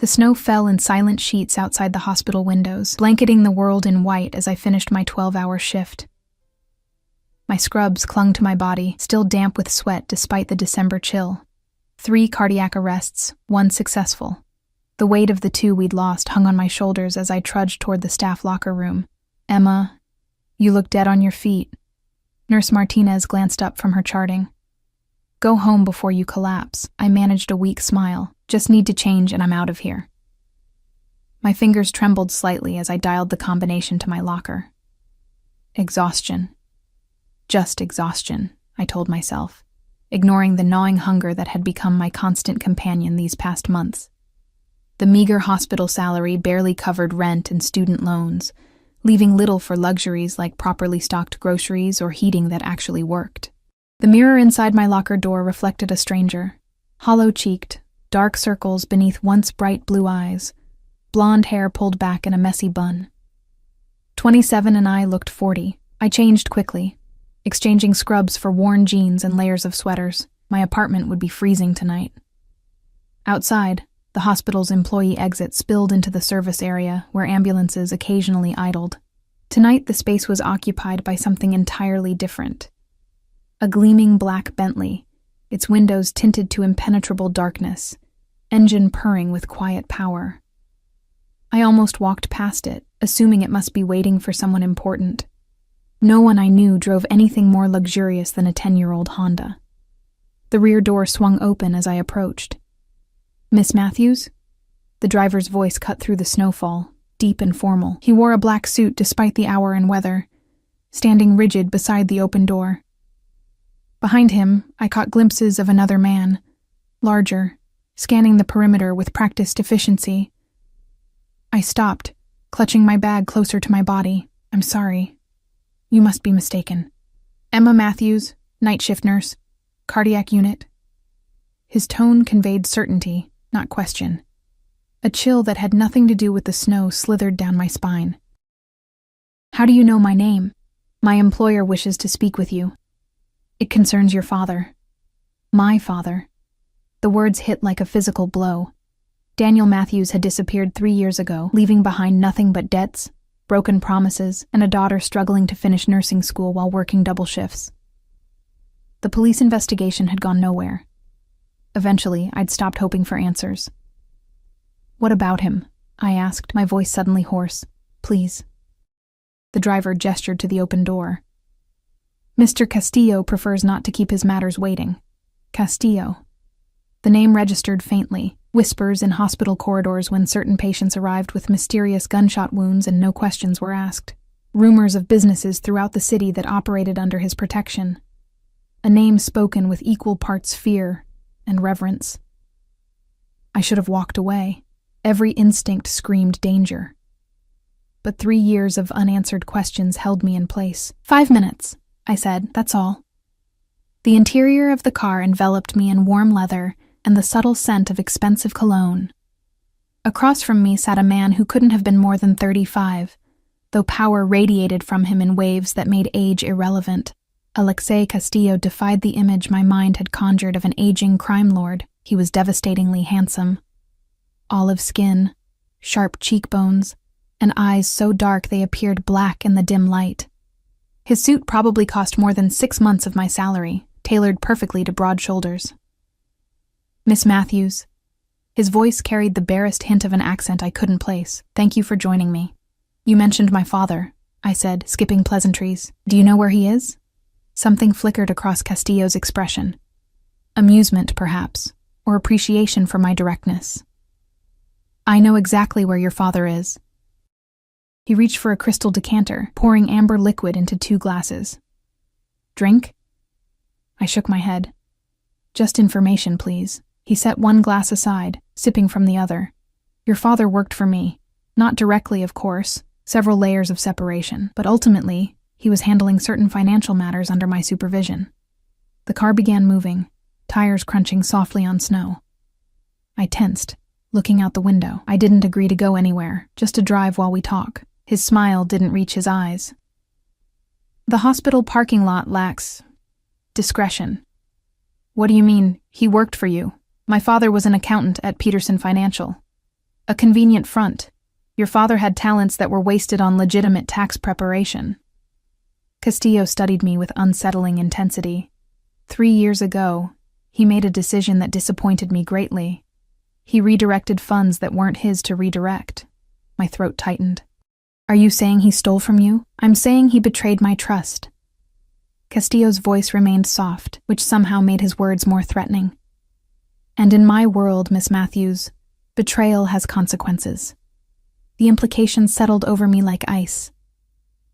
The snow fell in silent sheets outside the hospital windows, blanketing the world in white as I finished my 12-hour shift. My scrubs clung to my body, still damp with sweat despite the December chill. 3 cardiac arrests, 1 successful. The weight of the 2 we'd lost hung on my shoulders as I trudged toward the staff locker room. "Emma, you look dead on your feet." Nurse Martinez glanced up from her charting. "Go home before you collapse." I managed a weak smile. "Just need to change and I'm out of here." My fingers trembled slightly as I dialed the combination to my locker. Exhaustion. Just exhaustion, I told myself, ignoring the gnawing hunger that had become my constant companion these past months. The meager hospital salary barely covered rent and student loans, leaving little for luxuries like properly stocked groceries or heating that actually worked. The mirror inside my locker door reflected a stranger, hollow-cheeked, dark circles beneath once bright blue eyes, blonde hair pulled back in a messy bun. 27 and I looked 40. I changed quickly, exchanging scrubs for worn jeans and layers of sweaters. My apartment would be freezing tonight. Outside, the hospital's employee exit spilled into the service area where ambulances occasionally idled. Tonight, the space was occupied by something entirely different. A gleaming black Bentley, its windows tinted to impenetrable darkness, engine purring with quiet power. I almost walked past it, assuming it must be waiting for someone important. No one I knew drove anything more luxurious than a 10-year-old Honda. The rear door swung open as I approached. "Miss Matthews?" The driver's voice cut through the snowfall, deep and formal. He wore a black suit despite the hour and weather, standing rigid beside the open door. Behind him, I caught glimpses of another man, larger, scanning the perimeter with practiced efficiency. I stopped, clutching my bag closer to my body. "I'm sorry. You must be mistaken. Emma Matthews, night shift nurse, cardiac unit." His tone conveyed certainty, not question. A chill that had nothing to do with the snow slithered down my spine. "How do you know my name?" "My employer wishes to speak with you. It concerns your father." "My father." The words hit like a physical blow. Daniel Matthews had disappeared 3 years ago, leaving behind nothing but debts, broken promises, and a daughter struggling to finish nursing school while working double shifts. The police investigation had gone nowhere. Eventually, I'd stopped hoping for answers. "What about him?" I asked, my voice suddenly hoarse. "Please." The driver gestured to the open door. "Mr. Castillo prefers not to keep his matters waiting." Castillo. The name registered faintly, whispers in hospital corridors when certain patients arrived with mysterious gunshot wounds and no questions were asked. Rumors of businesses throughout the city that operated under his protection. A name spoken with equal parts fear and reverence. I should have walked away. Every instinct screamed danger. But 3 years of unanswered questions held me in place. 5 minutes, I said, that's all. The interior of the car enveloped me in warm leather and the subtle scent of expensive cologne. Across from me sat a man who couldn't have been more than 35, though power radiated from him in waves that made age irrelevant. Alexei Castillo defied the image my mind had conjured of an aging crime lord. He was devastatingly handsome. Olive skin, sharp cheekbones, and eyes so dark they appeared black in the dim light. His suit probably cost more than 6 months of my salary, tailored perfectly to broad shoulders. "Miss Matthews." His voice carried the barest hint of an accent I couldn't place. "Thank you for joining me." "You mentioned my father," I said, skipping pleasantries. "Do you know where he is?" Something flickered across Castillo's expression. Amusement, perhaps, or appreciation for my directness. "I know exactly where your father is." He reached for a crystal decanter, pouring amber liquid into 2 glasses. "Drink?" I shook my head. "Just information, please." He set 1 glass aside, sipping from the other. "Your father worked for me. Not directly, of course, several layers of separation, but ultimately, he was handling certain financial matters under my supervision." The car began moving, tires crunching softly on snow. I tensed, looking out the window. I didn't agree to go anywhere, just to drive while we talk. His smile didn't reach his eyes. "The hospital parking lot lacks discretion." "What do you mean, he worked for you?" "My father was an accountant at Peterson Financial." A convenient front. Your father had talents that were wasted on legitimate tax preparation. Castillo studied me with unsettling intensity. 3 years ago, he made a decision that disappointed me greatly. He redirected funds that weren't his to redirect. My throat tightened. Are you saying he stole from you? I'm saying he betrayed my trust. Castillo's voice remained soft, which somehow made his words more threatening. And in my world, Miss Matthews, betrayal has consequences. The implications settled over me like ice.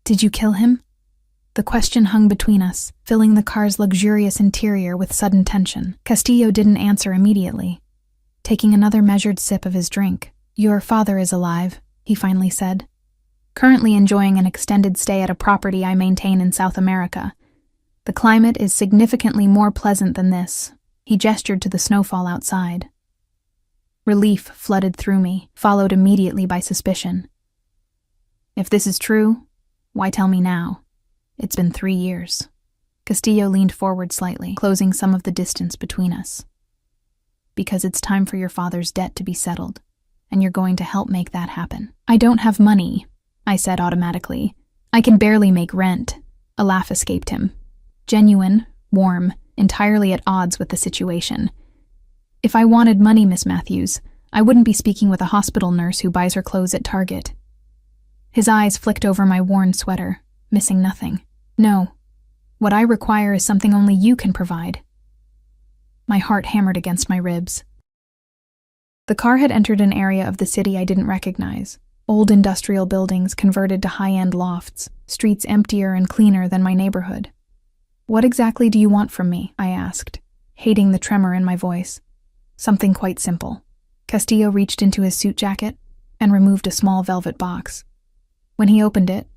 Did you kill him? The question hung between us, filling the car's luxurious interior with sudden tension. Castillo didn't answer immediately, taking another measured sip of his drink. Your father is alive, he finally said. Currently enjoying an extended stay at a property I maintain in South America. The climate is significantly more pleasant than this. He gestured to the snowfall outside. Relief flooded through me, followed immediately by suspicion. If this is true, why tell me now? It's been 3 years. Castillo leaned forward slightly, closing some of the distance between us. Because it's time for your father's debt to be settled, and you're going to help make that happen. I don't have money, I said automatically. I can barely make rent. A laugh escaped him. Genuine, warm, entirely at odds with the situation. If I wanted money, Miss Matthews, I wouldn't be speaking with a hospital nurse who buys her clothes at Target. His eyes flicked over my worn sweater, missing nothing. No. What I require is something only you can provide. My heart hammered against my ribs. The car had entered an area of the city I didn't recognize. Old industrial buildings converted to high-end lofts, streets emptier and cleaner than my neighborhood. What exactly do you want from me? I asked, hating the tremor in my voice. Something quite simple. Castillo reached into his suit jacket and removed a small velvet box. When he opened it,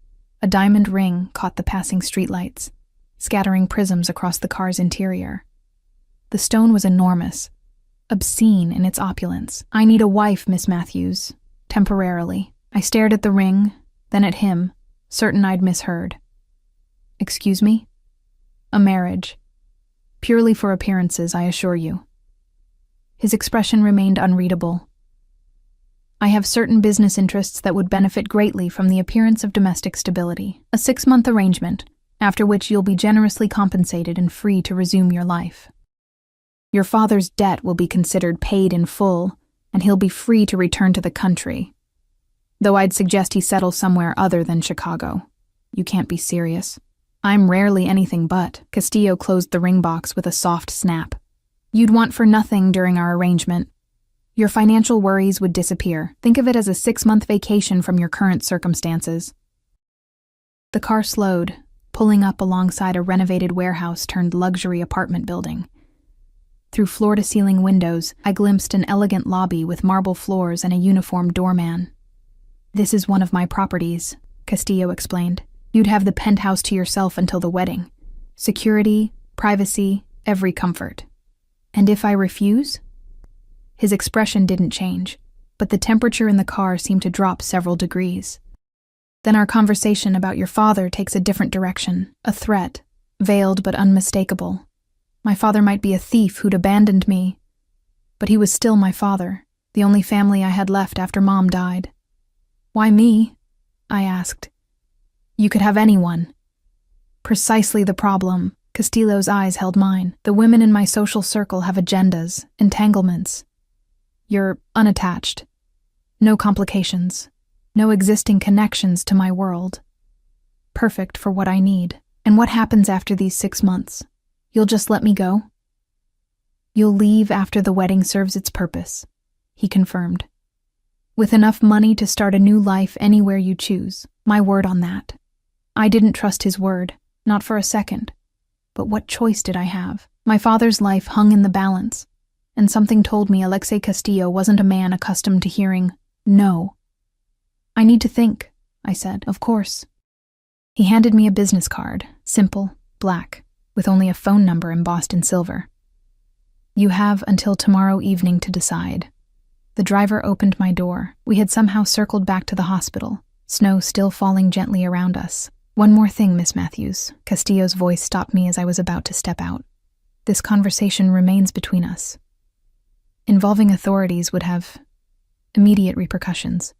a diamond ring caught the passing streetlights, scattering prisms across the car's interior. The stone was enormous, obscene in its opulence. I need a wife, Miss Matthews, temporarily. I stared at the ring, then at him, certain I'd misheard. Excuse me? A marriage. Purely for appearances, I assure you. His expression remained unreadable. I have certain business interests that would benefit greatly from the appearance of domestic stability. A 6-month arrangement, after which you'll be generously compensated and free to resume your life. Your father's debt will be considered paid in full, and he'll be free to return to the country. Though I'd suggest he settle somewhere other than Chicago. You can't be serious. I'm rarely anything but. Castillo closed the ring box with a soft snap. You'd want for nothing during our arrangement. Your financial worries would disappear. Think of it as a 6-month vacation from your current circumstances. The car slowed, pulling up alongside a renovated warehouse turned luxury apartment building. Through floor-to-ceiling windows, I glimpsed an elegant lobby with marble floors and a uniformed doorman. This is one of my properties, Castillo explained. You'd have the penthouse to yourself until the wedding. Security, privacy, every comfort. And if I refuse? His expression didn't change, but the temperature in the car seemed to drop several degrees. Then our conversation about your father takes a different direction, a threat, veiled but unmistakable. My father might be a thief who'd abandoned me, but he was still my father, the only family I had left after Mom died. Why me? I asked. You could have anyone. Precisely the problem. Castillo's eyes held mine. The women in my social circle have agendas, entanglements. You're unattached. No complications. No existing connections to my world. Perfect for what I need. And what happens after these 6 months? You'll just let me go? You'll leave after the wedding serves its purpose, he confirmed. With enough money to start a new life anywhere you choose. My word on that. I didn't trust his word, not for a second. But what choice did I have? My father's life hung in the balance, and something told me Alexei Castillo wasn't a man accustomed to hearing no. I need to think, I said, of course. He handed me a business card, simple, black, with only a phone number embossed in silver. You have until tomorrow evening to decide. The driver opened my door. We had somehow circled back to the hospital, snow still falling gently around us. One more thing, Miss Matthews. Castillo's voice stopped me as I was about to step out. This conversation remains between us. Involving authorities would have Immediate repercussions.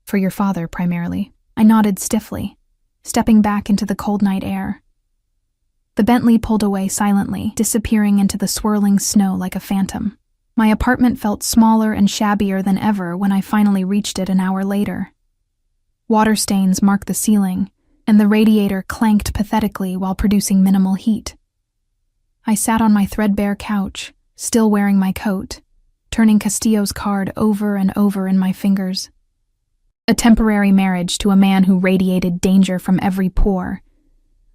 For your father, primarily. I nodded stiffly, stepping back into the cold night air. The Bentley pulled away silently, disappearing into the swirling snow like a phantom. My apartment felt smaller and shabbier than ever when I finally reached it an hour later. Water stains marked the ceiling, and the radiator clanked pathetically while producing minimal heat. I sat on my threadbare couch, still wearing my coat, turning Castillo's card over and over in my fingers. A temporary marriage to a man who radiated danger from every pore.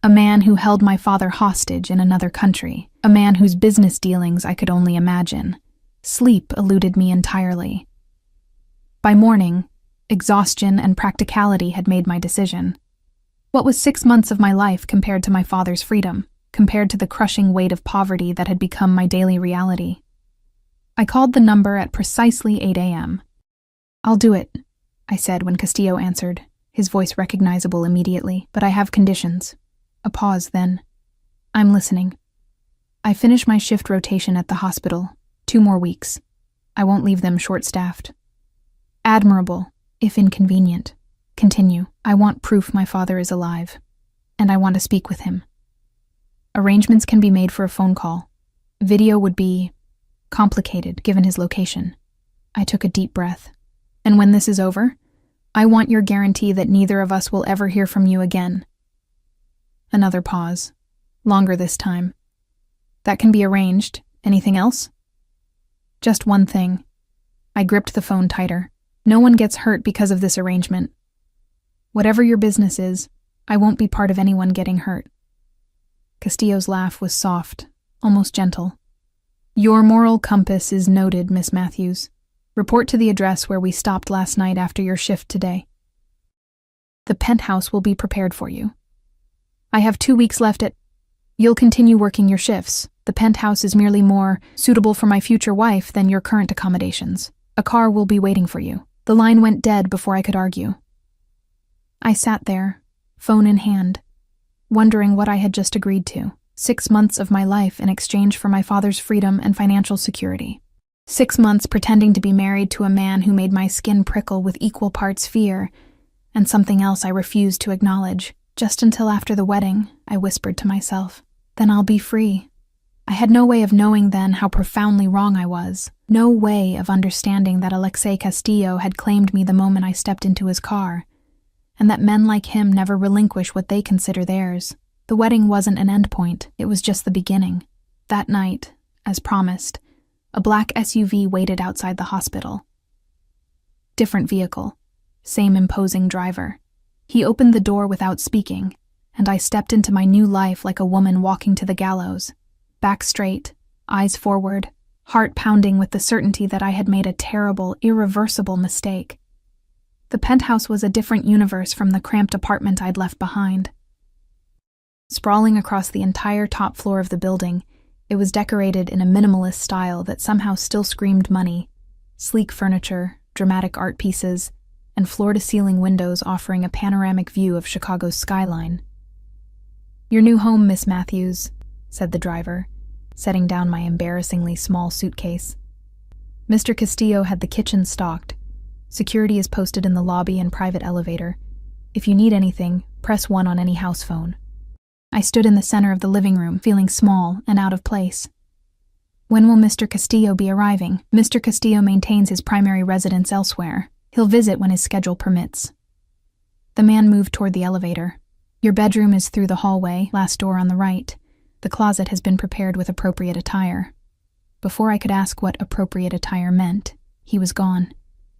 A man who held my father hostage in another country. A man whose business dealings I could only imagine. Sleep eluded me entirely. By morning, exhaustion and practicality had made my decision. What was 6 months of my life compared to my father's freedom, compared to the crushing weight of poverty that had become my daily reality? I called the number at precisely 8 a.m. "I'll do it," I said when Castillo answered, his voice recognizable immediately. "But I have conditions." A pause then. "I'm listening." "I finish my shift rotation at the hospital. 2 more weeks. I won't leave them short-staffed." "Admirable, if inconvenient. Continue. I want proof my father is alive, and I want to speak with him. Arrangements can be made for a phone call. Video would be complicated, given his location." I took a deep breath. "And when this is over, I want your guarantee that neither of us will ever hear from you again." Another pause. Longer this time. "That can be arranged. Anything else?" "Just one thing." I gripped the phone tighter. "No one gets hurt because of this arrangement. Whatever your business is, I won't be part of anyone getting hurt." Castillo's laugh was soft, almost gentle. "Your moral compass is noted, Miss Matthews. Report to the address where we stopped last night after your shift today. The penthouse will be prepared for you. I have 2 weeks left at... You'll continue working your shifts. The penthouse is merely more suitable for my future wife than your current accommodations. A car will be waiting for you." The line went dead before I could argue. I sat there, phone in hand, wondering what I had just agreed to. 6 months of my life in exchange for my father's freedom and financial security. 6 months pretending to be married to a man who made my skin prickle with equal parts fear, and something else I refused to acknowledge. Just until after the wedding, I whispered to myself, "Then I'll be free." I had no way of knowing then how profoundly wrong I was. No way of understanding that Alexei Castillo had claimed me the moment I stepped into his car, and that men like him never relinquish what they consider theirs. The wedding wasn't an endpoint, it was just the beginning. That night, as promised, a black SUV waited outside the hospital. Different vehicle, same imposing driver. He opened the door without speaking, and I stepped into my new life like a woman walking to the gallows. Back straight, eyes forward, heart pounding with the certainty that I had made a terrible, irreversible mistake. The penthouse was a different universe from the cramped apartment I'd left behind. Sprawling across the entire top floor of the building, it was decorated in a minimalist style that somehow still screamed money. Sleek furniture, dramatic art pieces, and floor-to-ceiling windows offering a panoramic view of Chicago's skyline. "Your new home, Miss Matthews," said the driver, setting down my embarrassingly small suitcase. "Mr. Castillo had the kitchen stocked. Security is posted in the lobby and private elevator. If you need anything, press 1 on any house phone." I stood in the center of the living room, feeling small and out of place. "When will Mr. Castillo be arriving?" "Mr. Castillo maintains his primary residence elsewhere. He'll visit when his schedule permits." The man moved toward the elevator. "Your bedroom is through the hallway, last door on the right. The closet has been prepared with appropriate attire." Before I could ask what appropriate attire meant, he was gone,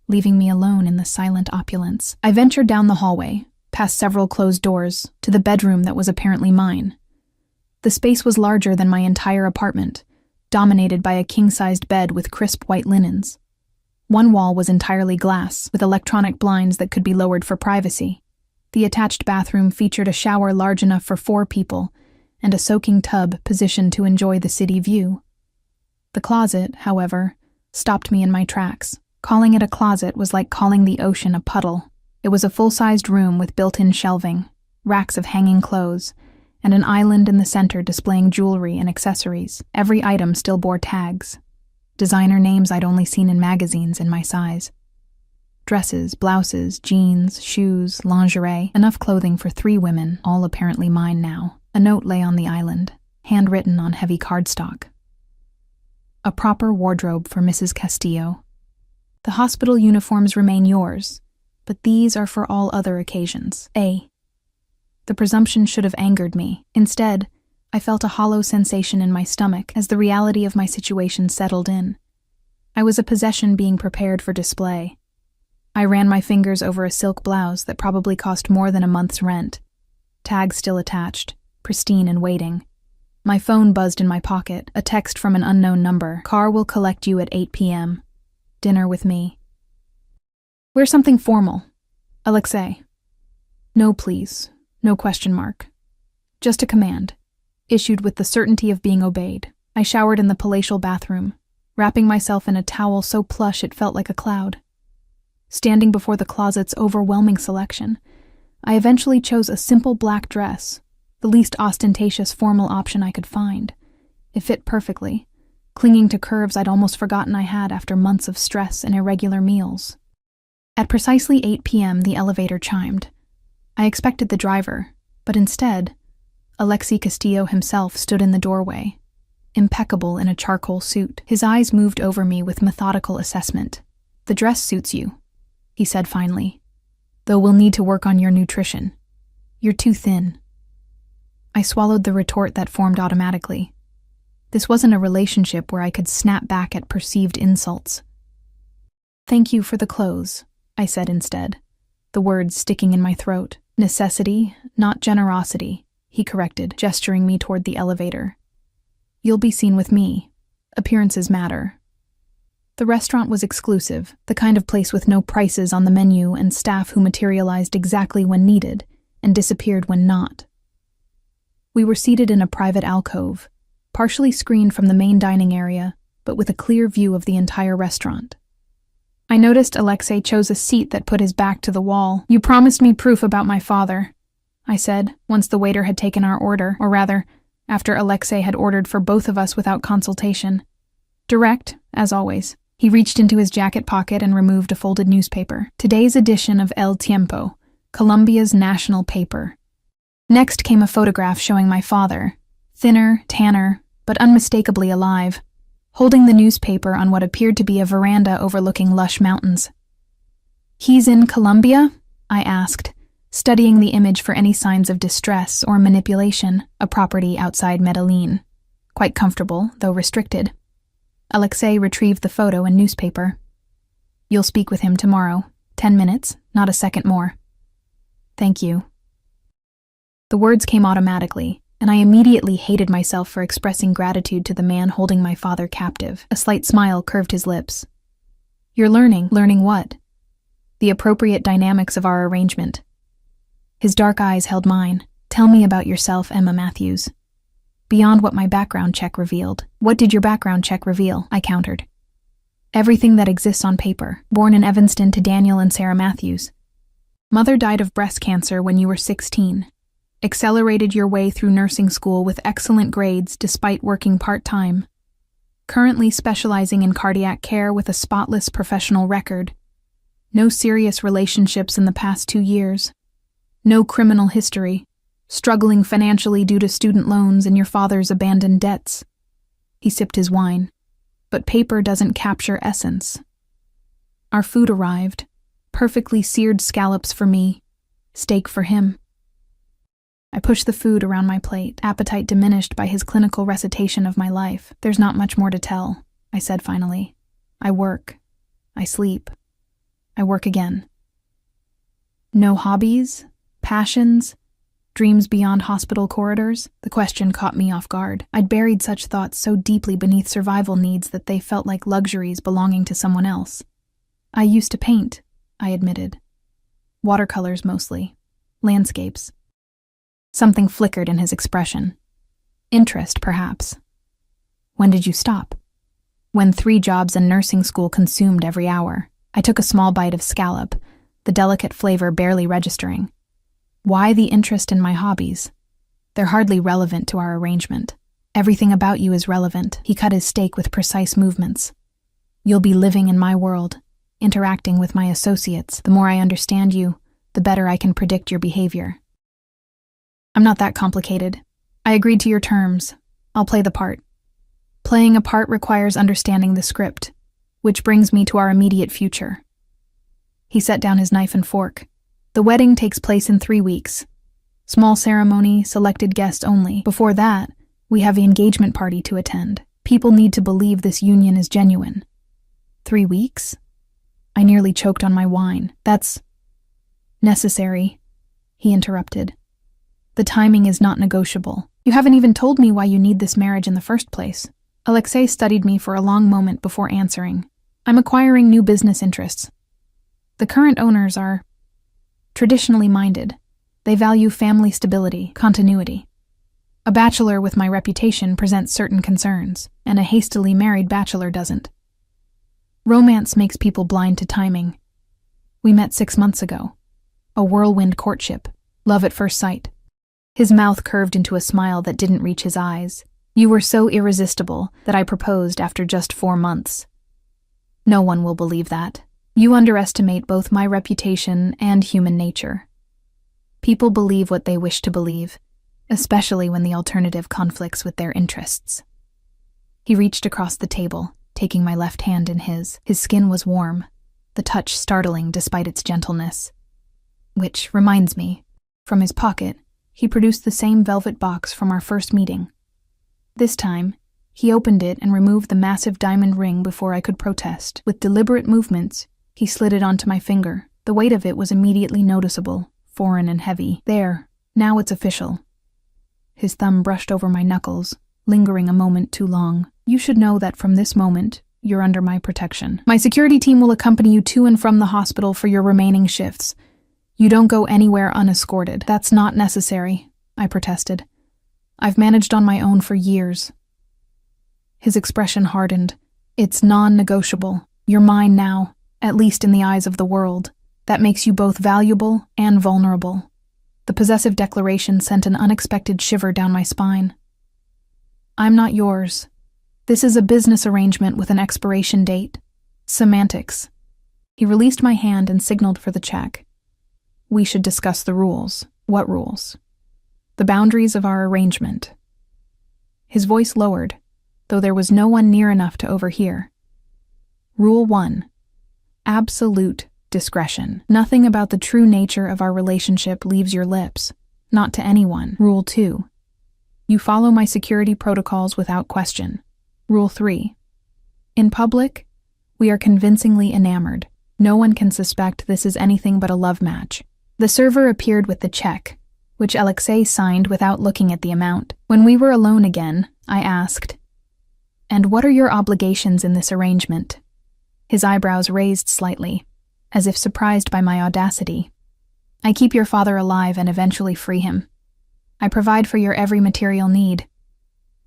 leaving me alone in the silent opulence. I ventured down the hallway, past several closed doors, to the bedroom that was apparently mine. The space was larger than my entire apartment, dominated by a king-sized bed with crisp white linens. One wall was entirely glass, with electronic blinds that could be lowered for privacy. The attached bathroom featured a shower large enough for 4 people, and a soaking tub positioned to enjoy the city view. The closet, however, stopped me in my tracks. Calling it a closet was like calling the ocean a puddle. It was a full-sized room with built-in shelving, racks of hanging clothes, and an island in the center displaying jewelry and accessories. Every item still bore tags. designer names I'd only seen in magazines in my size. Dresses, blouses, jeans, shoes, lingerie, enough clothing for 3 women, all apparently mine now. A note lay on the island, handwritten on heavy cardstock. A proper wardrobe for Mrs. Castillo. The hospital uniforms remain yours, but these are for all other occasions. A. The presumption should have angered me. Instead, I felt a hollow sensation in my stomach as the reality of my situation settled in. I was a possession being prepared for display. I ran my fingers over a silk blouse that probably cost more than a month's rent. Tag still attached, pristine and waiting. My phone buzzed in my pocket, a text from an unknown number. Car will collect you at 8 p.m. Dinner with me. Wear something formal. Alexei. No, please. No question mark. Just a command, issued with the certainty of being obeyed. I showered in the palatial bathroom, wrapping myself in a towel so plush it felt like a cloud. Standing before the closet's overwhelming selection, I eventually chose a simple black dress, the least ostentatious formal option I could find. It fit perfectly, clinging to curves I'd almost forgotten I had after months of stress and irregular meals. At precisely 8 p.m., the elevator chimed. I expected the driver, but instead, Alexei Castillo himself stood in the doorway, impeccable in a charcoal suit. His eyes moved over me with methodical assessment. The dress suits you, he said finally, though we'll need to work on your nutrition. You're too thin. I swallowed the retort that formed automatically. This wasn't a relationship where I could snap back at perceived insults. Thank you for the clothes, I said instead, the words sticking in my throat. Necessity, not generosity, he corrected, gesturing me toward the elevator. You'll be seen with me. Appearances matter. The restaurant was exclusive, the kind of place with no prices on the menu and staff who materialized exactly when needed and disappeared when not. We were seated in a private alcove, partially screened from the main dining area, but with a clear view of the entire restaurant. I noticed Alexei chose a seat that put his back to the wall. You promised me proof about my father, I said, once the waiter had taken our order, or rather, after Alexei had ordered for both of us without consultation. Direct, as always. He reached into his jacket pocket and removed a folded newspaper. Today's edition of El Tiempo, Colombia's national paper. Next came a photograph showing my father, thinner, tanner, but unmistakably alive, holding the newspaper on what appeared to be a veranda overlooking lush mountains. He's in Colombia? I asked, studying the image for any signs of distress or manipulation, a property outside Medellin. Quite comfortable, though restricted. Alexei retrieved the photo and newspaper. You'll speak with him tomorrow. 10 minutes, not a second more. Thank you. The words came automatically, and I immediately hated myself for expressing gratitude to the man holding my father captive. A slight smile curved his lips. You're learning. Learning what? The appropriate dynamics of our arrangement. His dark eyes held mine. Tell me about yourself, Emma Matthews. Beyond what my background check revealed. What did your background check reveal? I countered. Everything that exists on paper. Born in Evanston to Daniel and Sarah Matthews. Mother died of breast cancer when you were 16. Accelerated your way through nursing school with excellent grades despite working part-time. Currently specializing in cardiac care with a spotless professional record. No serious relationships in the past 2 years. No criminal history. Struggling financially due to student loans and your father's abandoned debts. He sipped his wine. But paper doesn't capture essence. Our food arrived. Perfectly seared scallops for me. Steak for him. I pushed the food around my plate, appetite diminished by his clinical recitation of my life. There's not much more to tell, I said finally. I work. I sleep. I work again. No hobbies? Passions? Dreams beyond hospital corridors? The question caught me off guard. I'd buried such thoughts so deeply beneath survival needs that they felt like luxuries belonging to someone else. I used to paint, I admitted. Watercolors mostly. Landscapes. Something flickered in his expression. Interest, perhaps. When did you stop? When 3 jobs and nursing school consumed every hour. I took a small bite of scallop, the delicate flavor barely registering. Why the interest in my hobbies? They're hardly relevant to our arrangement. Everything about you is relevant. He cut his steak with precise movements. You'll be living in my world, interacting with my associates. The more I understand you, the better I can predict your behavior. I'm not that complicated. I agreed to your terms. I'll play the part. Playing a part requires understanding the script, which brings me to our immediate future. He set down his knife and fork. The wedding takes place in 3 weeks. Small ceremony, selected guests only. Before that, we have the engagement party to attend. People need to believe this union is genuine. 3 weeks? I nearly choked on my wine. That's necessary, he interrupted. The timing is not negotiable. You haven't even told me why you need this marriage in the first place. Alexei studied me for a long moment before answering. I'm acquiring new business interests. The current owners are traditionally minded. They value family stability, continuity. A bachelor with my reputation presents certain concerns, and a hastily married bachelor doesn't. Romance makes people blind to timing. We met 6 months ago. A whirlwind courtship, love at first sight. His mouth curved into a smile that didn't reach his eyes. You were so irresistible that I proposed after just 4 months. No one will believe that. You underestimate both my reputation and human nature. People believe what they wish to believe, especially when the alternative conflicts with their interests. He reached across the table, taking my left hand in his. His skin was warm, the touch startling despite its gentleness. Which reminds me, from his pocket, he produced the same velvet box from our first meeting. This time, he opened it and removed the massive diamond ring before I could protest. With deliberate movements, he slid it onto my finger. The weight of it was immediately noticeable, foreign and heavy. There, now it's official. His thumb brushed over my knuckles, lingering a moment too long. You should know that from this moment, you're under my protection. My security team will accompany you to and from the hospital for your remaining shifts. You don't go anywhere unescorted. That's not necessary, I protested. I've managed on my own for years. His expression hardened. It's non-negotiable. You're mine now, at least in the eyes of the world. That makes you both valuable and vulnerable. The possessive declaration sent an unexpected shiver down my spine. I'm not yours. This is a business arrangement with an expiration date. Semantics. He released my hand and signaled for the check. We should discuss the rules. What rules? The boundaries of our arrangement. His voice lowered, though there was no one near enough to overhear. Rule 1. Absolute discretion. Nothing about the true nature of our relationship leaves your lips, not to anyone. Rule 2. You follow my security protocols without question. Rule 3. In public, we are convincingly enamored. No one can suspect this is anything but a love match. The server appeared with the check, which Alexei signed without looking at the amount. When we were alone again, I asked, "And what are your obligations in this arrangement?" His eyebrows raised slightly, as if surprised by my audacity. I keep your father alive and eventually free him. I provide for your every material need.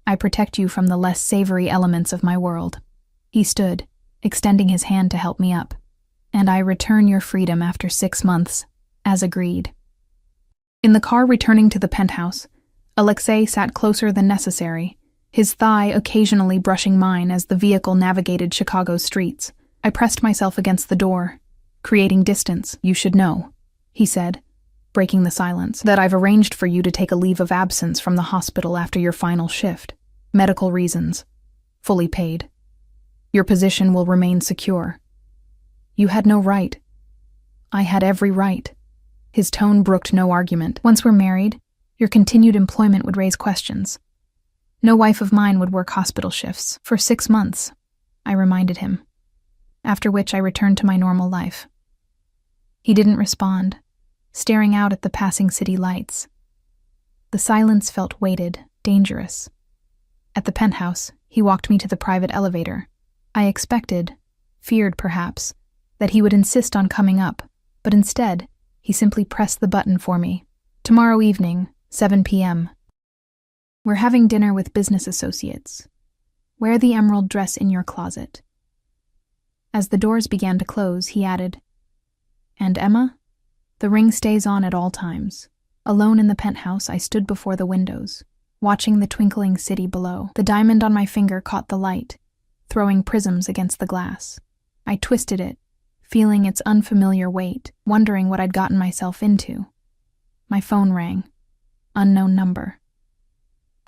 I protect you from the less savory elements of my world. He stood, extending his hand to help me up. And I return your freedom after 6 months, as agreed. In the car returning to the penthouse, Alexei sat closer than necessary, his thigh occasionally brushing mine as the vehicle navigated Chicago's streets. I pressed myself against the door, creating distance. You should know, he said, breaking the silence, that I've arranged for you to take a leave of absence from the hospital after your final shift. Medical reasons. Fully paid. Your position will remain secure. You had no right. I had every right. His tone brooked no argument. Once we're married, your continued employment would raise questions. No wife of mine would work hospital shifts. For 6 months, I reminded him, after which I returned to my normal life. He didn't respond, staring out at the passing city lights. The silence felt weighted, dangerous. At the penthouse, he walked me to the private elevator. I expected, feared perhaps, that he would insist on coming up, but instead, he simply pressed the button for me. Tomorrow evening, 7 p.m. We're having dinner with business associates. Wear the emerald dress in your closet. As the doors began to close, he added, And Emma? The ring stays on at all times. Alone in the penthouse, I stood before the windows, watching the twinkling city below. The diamond on my finger caught the light, throwing prisms against the glass. I twisted it, feeling its unfamiliar weight, wondering what I'd gotten myself into. My phone rang. Unknown number.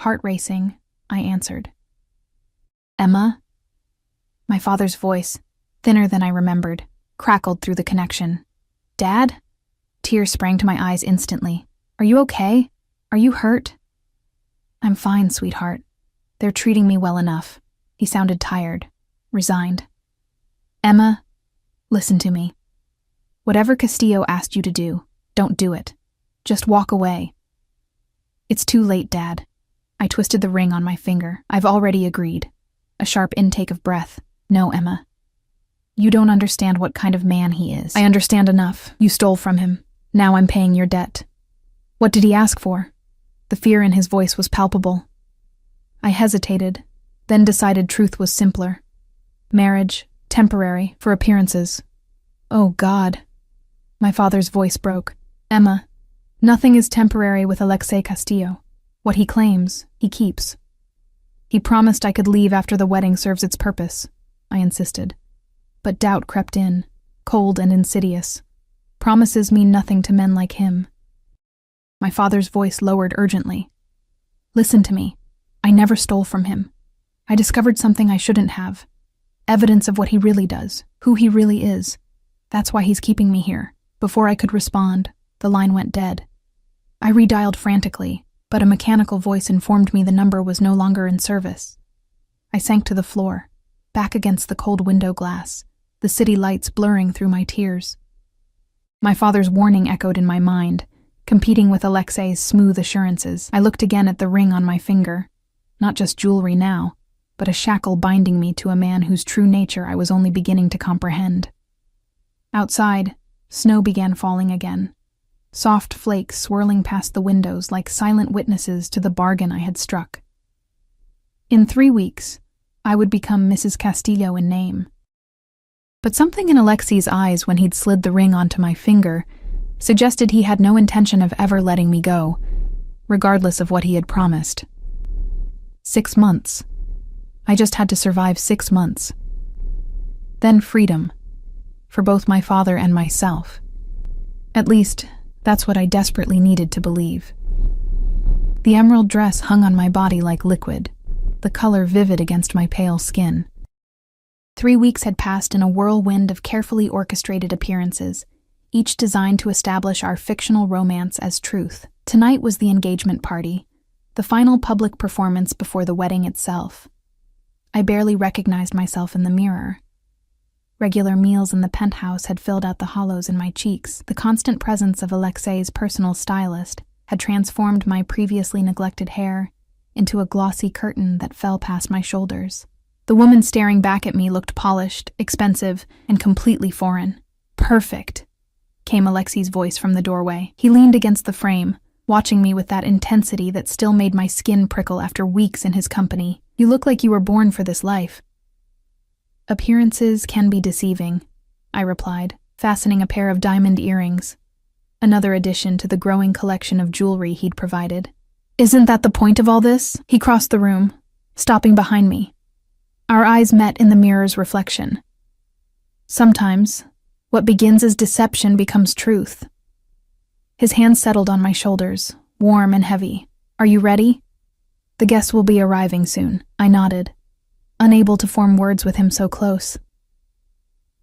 Heart racing, I answered. Emma? My father's voice, thinner than I remembered, crackled through the connection. Dad? Tears sprang to my eyes instantly. Are you okay? Are you hurt? I'm fine, sweetheart. They're treating me well enough. He sounded tired, resigned. Emma, listen to me. Whatever Castillo asked you to do, don't do it. Just walk away. It's too late, Dad. I twisted the ring on my finger. I've already agreed. A sharp intake of breath. No, Emma. You don't understand what kind of man he is. I understand enough. You stole from him. Now I'm paying your debt. What did he ask for? The fear in his voice was palpable. I hesitated, then decided truth was simpler. Marriage, temporary, for appearances. Oh, God. My father's voice broke. Emma, nothing is temporary with Alexei Castillo. What he claims, he keeps. He promised I could leave after the wedding serves its purpose, I insisted. But doubt crept in, cold and insidious. Promises mean nothing to men like him. My father's voice lowered urgently. Listen to me. I never stole from him. I discovered something I shouldn't have. Evidence of what he really does, who he really is. That's why he's keeping me here. Before I could respond, the line went dead. I redialed frantically, but a mechanical voice informed me the number was no longer in service. I sank to the floor, back against the cold window glass, the city lights blurring through my tears. My father's warning echoed in my mind, competing with Alexei's smooth assurances. I looked again at the ring on my finger. Not just jewelry now, but a shackle binding me to a man whose true nature I was only beginning to comprehend. Outside, snow began falling again, soft flakes swirling past the windows like silent witnesses to the bargain I had struck. In 3 weeks, I would become Mrs. Castillo in name. But something in Alexei's eyes when he'd slid the ring onto my finger suggested he had no intention of ever letting me go, regardless of what he had promised. 6 months. I just had to survive 6 months. Then freedom, for both my father and myself. At least, that's what I desperately needed to believe. The emerald dress hung on my body like liquid, the color vivid against my pale skin. 3 weeks had passed in a whirlwind of carefully orchestrated appearances, each designed to establish our fictional romance as truth. Tonight was the engagement party, the final public performance before the wedding itself. I barely recognized myself in the mirror. Regular meals in the penthouse had filled out the hollows in my cheeks. The constant presence of Alexei's personal stylist had transformed my previously neglected hair into a glossy curtain that fell past my shoulders. The woman staring back at me looked polished, expensive, and completely foreign. Perfect, came Alexei's voice from the doorway. He leaned against the frame, watching me with that intensity that still made my skin prickle after weeks in his company. You look like you were born for this life. Appearances can be deceiving, I replied, fastening a pair of diamond earrings, another addition to the growing collection of jewelry he'd provided. Isn't that the point of all this? He crossed the room, stopping behind me. Our eyes met in the mirror's reflection. Sometimes, what begins as deception becomes truth. His hand settled on my shoulders, warm and heavy. Are you ready? The guests will be arriving soon, I nodded, unable to form words with him so close.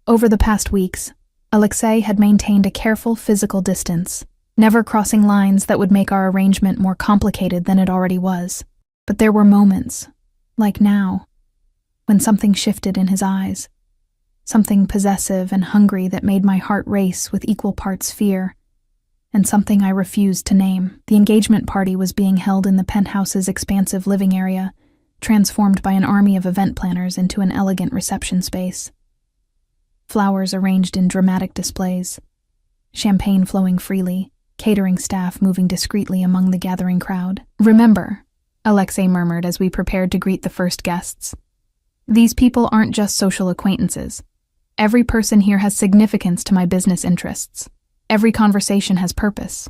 Over the past weeks, Alexei had maintained a careful physical distance, never crossing lines that would make our arrangement more complicated than it already was. But there were moments, like now, when something shifted in his eyes, something possessive and hungry that made my heart race with equal parts fear, and something I refused to name. The engagement party was being held in the penthouse's expansive living area, transformed by an army of event planners into an elegant reception space. Flowers arranged in dramatic displays, champagne flowing freely, catering staff moving discreetly among the gathering crowd. Remember, Alexei murmured as we prepared to greet the first guests. These people aren't just social acquaintances. Every person here has significance to my business interests. Every conversation has purpose.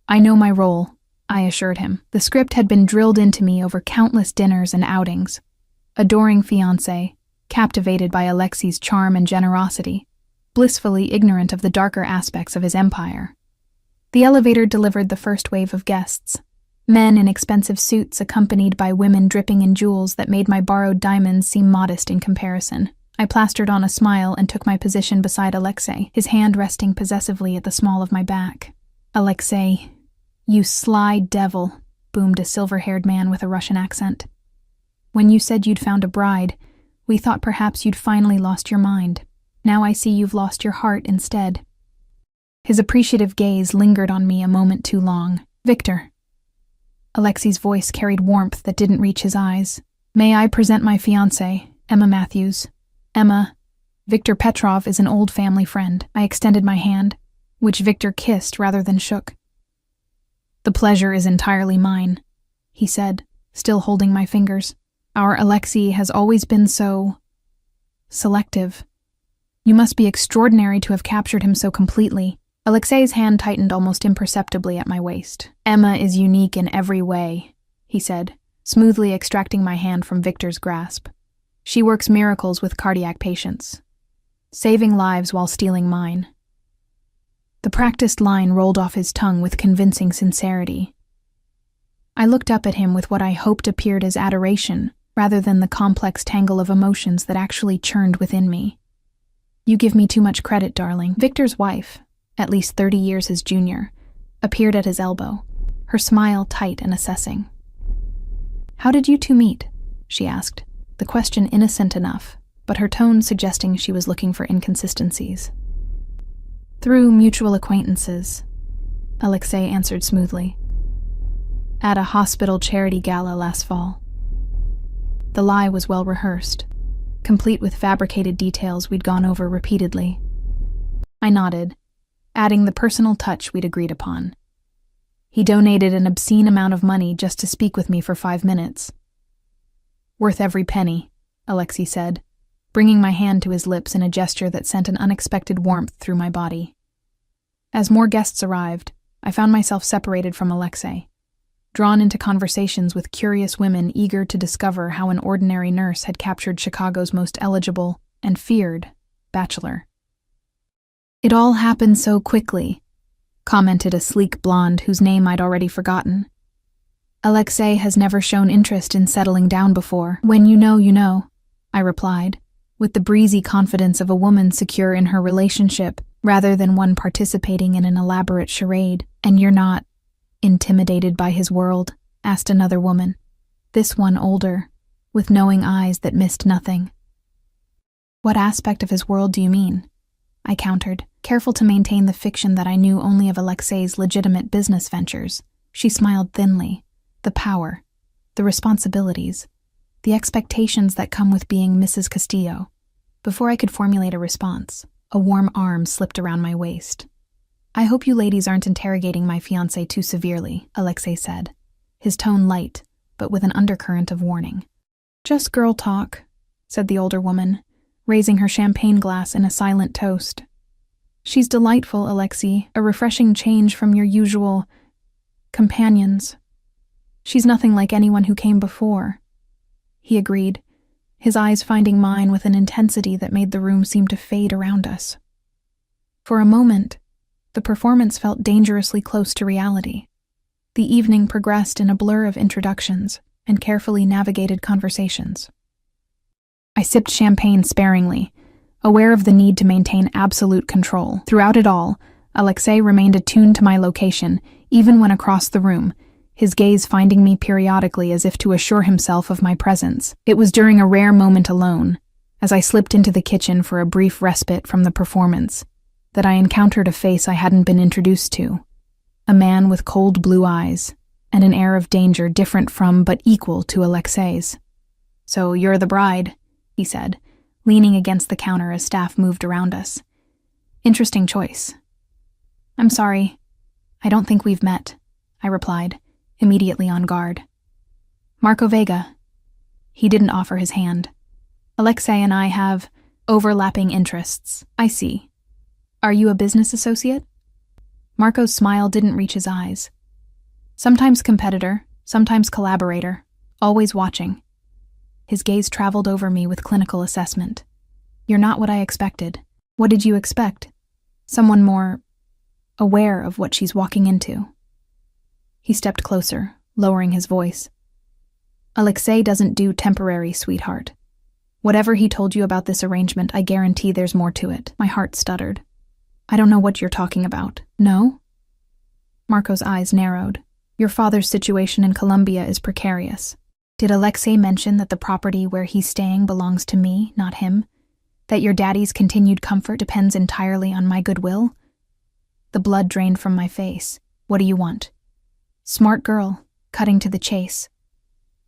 I know my role, I assured him. The script had been drilled into me over countless dinners and outings. Adoring fiancé, captivated by Alexei's charm and generosity, blissfully ignorant of the darker aspects of his empire. The elevator delivered the first wave of guests, men in expensive suits accompanied by women dripping in jewels that made my borrowed diamonds seem modest in comparison. I plastered on a smile and took my position beside Alexei, his hand resting possessively at the small of my back. "Alexei, you sly devil," boomed a silver-haired man with a Russian accent. "When you said you'd found a bride, we thought perhaps you'd finally lost your mind. Now I see you've lost your heart instead." His appreciative gaze lingered on me a moment too long. "Victor." Alexei's voice carried warmth that didn't reach his eyes. "May I present my fiancée, Emma Matthews. Emma, Victor Petrov is an old family friend." I extended my hand, which Victor kissed rather than shook. "The pleasure is entirely mine," he said, still holding my fingers. "Our Alexei has always been so selective. You must be extraordinary to have captured him so completely." Alexei's hand tightened almost imperceptibly at my waist. "Emma is unique in every way," he said, smoothly extracting my hand from Victor's grasp. "She works miracles with cardiac patients, saving lives while stealing mine." The practiced line rolled off his tongue with convincing sincerity. I looked up at him with what I hoped appeared as adoration, rather than the complex tangle of emotions that actually churned within me. "You give me too much credit, darling." Victor's wife, at least 30 years his junior, appeared at his elbow, her smile tight and assessing. "How did you two meet?" she asked, the question innocent enough, but her tone suggesting she was looking for inconsistencies. "Through mutual acquaintances," Alexei answered smoothly. "At a hospital charity gala last fall." The lie was well rehearsed, complete with fabricated details we'd gone over repeatedly. I nodded, adding the personal touch we'd agreed upon. He donated an obscene amount of money just to speak with me for 5 minutes. "Worth every penny," Alexei said, bringing my hand to his lips in a gesture that sent an unexpected warmth through my body. As more guests arrived, I found myself separated from Alexei, drawn into conversations with curious women eager to discover how an ordinary nurse had captured Chicago's most eligible and feared bachelor. "It all happened so quickly," commented a sleek blonde whose name I'd already forgotten. "Alexei has never shown interest in settling down before." "When you know," I replied, with the breezy confidence of a woman secure in her relationship rather than one participating in an elaborate charade. "And you're not intimidated by his world?" asked another woman, this one older, with knowing eyes that missed nothing. "What aspect of his world do you mean?" I countered, careful to maintain the fiction that I knew only of Alexei's legitimate business ventures. She smiled thinly. "The power, the responsibilities, the expectations that come with being Mrs. Castillo." Before I could formulate a response, a warm arm slipped around my waist. "I hope you ladies aren't interrogating my fiancé too severely," Alexei said, his tone light, but with an undercurrent of warning. "Just girl talk," said the older woman, raising her champagne glass in a silent toast. "She's delightful, Alexei, a refreshing change from your usual companions. She's nothing like anyone who came before," he agreed, his eyes finding mine with an intensity that made the room seem to fade around us. For a moment, the performance felt dangerously close to reality. The evening progressed in a blur of introductions and carefully navigated conversations. I sipped champagne sparingly, aware of the need to maintain absolute control. Throughout it all, Alexei remained attuned to my location, even when across the room, his gaze finding me periodically as if to assure himself of my presence. It was during a rare moment alone, as I slipped into the kitchen for a brief respite from the performance, that I encountered a face I hadn't been introduced to. A man with cold blue eyes, and an air of danger different from but equal to Alexei's. "So you're the bride," he said, leaning against the counter as staff moved around us. "Interesting choice." "I'm sorry, I don't think we've met," I replied, immediately on guard. "Marco Vega." He didn't offer his hand. "Alexei and I have overlapping interests." "I see. Are you a business associate?" Marco's smile didn't reach his eyes. "Sometimes competitor, sometimes collaborator, always watching." His gaze traveled over me with clinical assessment. You're not what I expected. What did you expect? Someone more aware of what she's walking into. He stepped closer, lowering his voice. Alexei doesn't do temporary, sweetheart. Whatever he told you about this arrangement, I guarantee there's more to it. My heart stuttered. I don't know what you're talking about. No? Marco's eyes narrowed. Your father's situation in Colombia is precarious. Did Alexei mention that the property where he's staying belongs to me, not him? That your daddy's continued comfort depends entirely on my goodwill? The blood drained from my face. What do you want? Smart girl, cutting to the chase.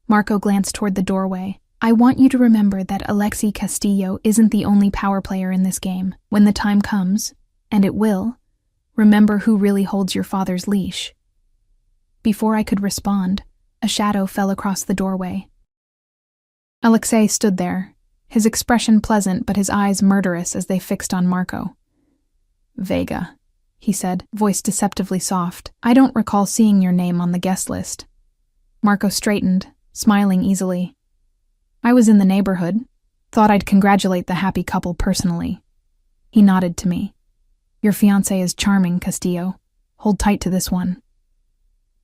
Marco glanced toward the doorway. I want you to remember that Alexei Castillo isn't the only power player in this game. When the time comes, and it will, remember who really holds your father's leash. Before I could respond, a shadow fell across the doorway. Alexei stood there, his expression pleasant but his eyes murderous as they fixed on Marco. Vega, he said, voice deceptively soft. I don't recall seeing your name on the guest list. Marco straightened, smiling easily. I was in the neighborhood. Thought I'd congratulate the happy couple personally. He nodded to me. Your fiancé is charming, Castillo. Hold tight to this one.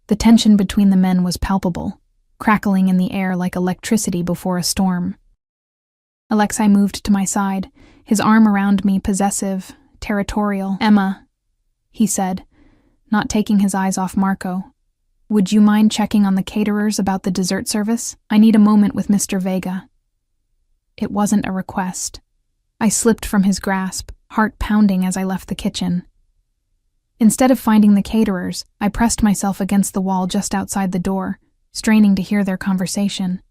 The tension between the men was palpable, crackling in the air like electricity before a storm. Alexei moved to my side, his arm around me possessive, territorial. Emma, he said, not taking his eyes off Marco. Would you mind checking on the caterers about the dessert service? I need a moment with Mr. Vega. It wasn't a request. I slipped from his grasp, heart pounding as I left the kitchen. Instead of finding the caterers, I pressed myself against the wall just outside the door, straining to hear their conversation.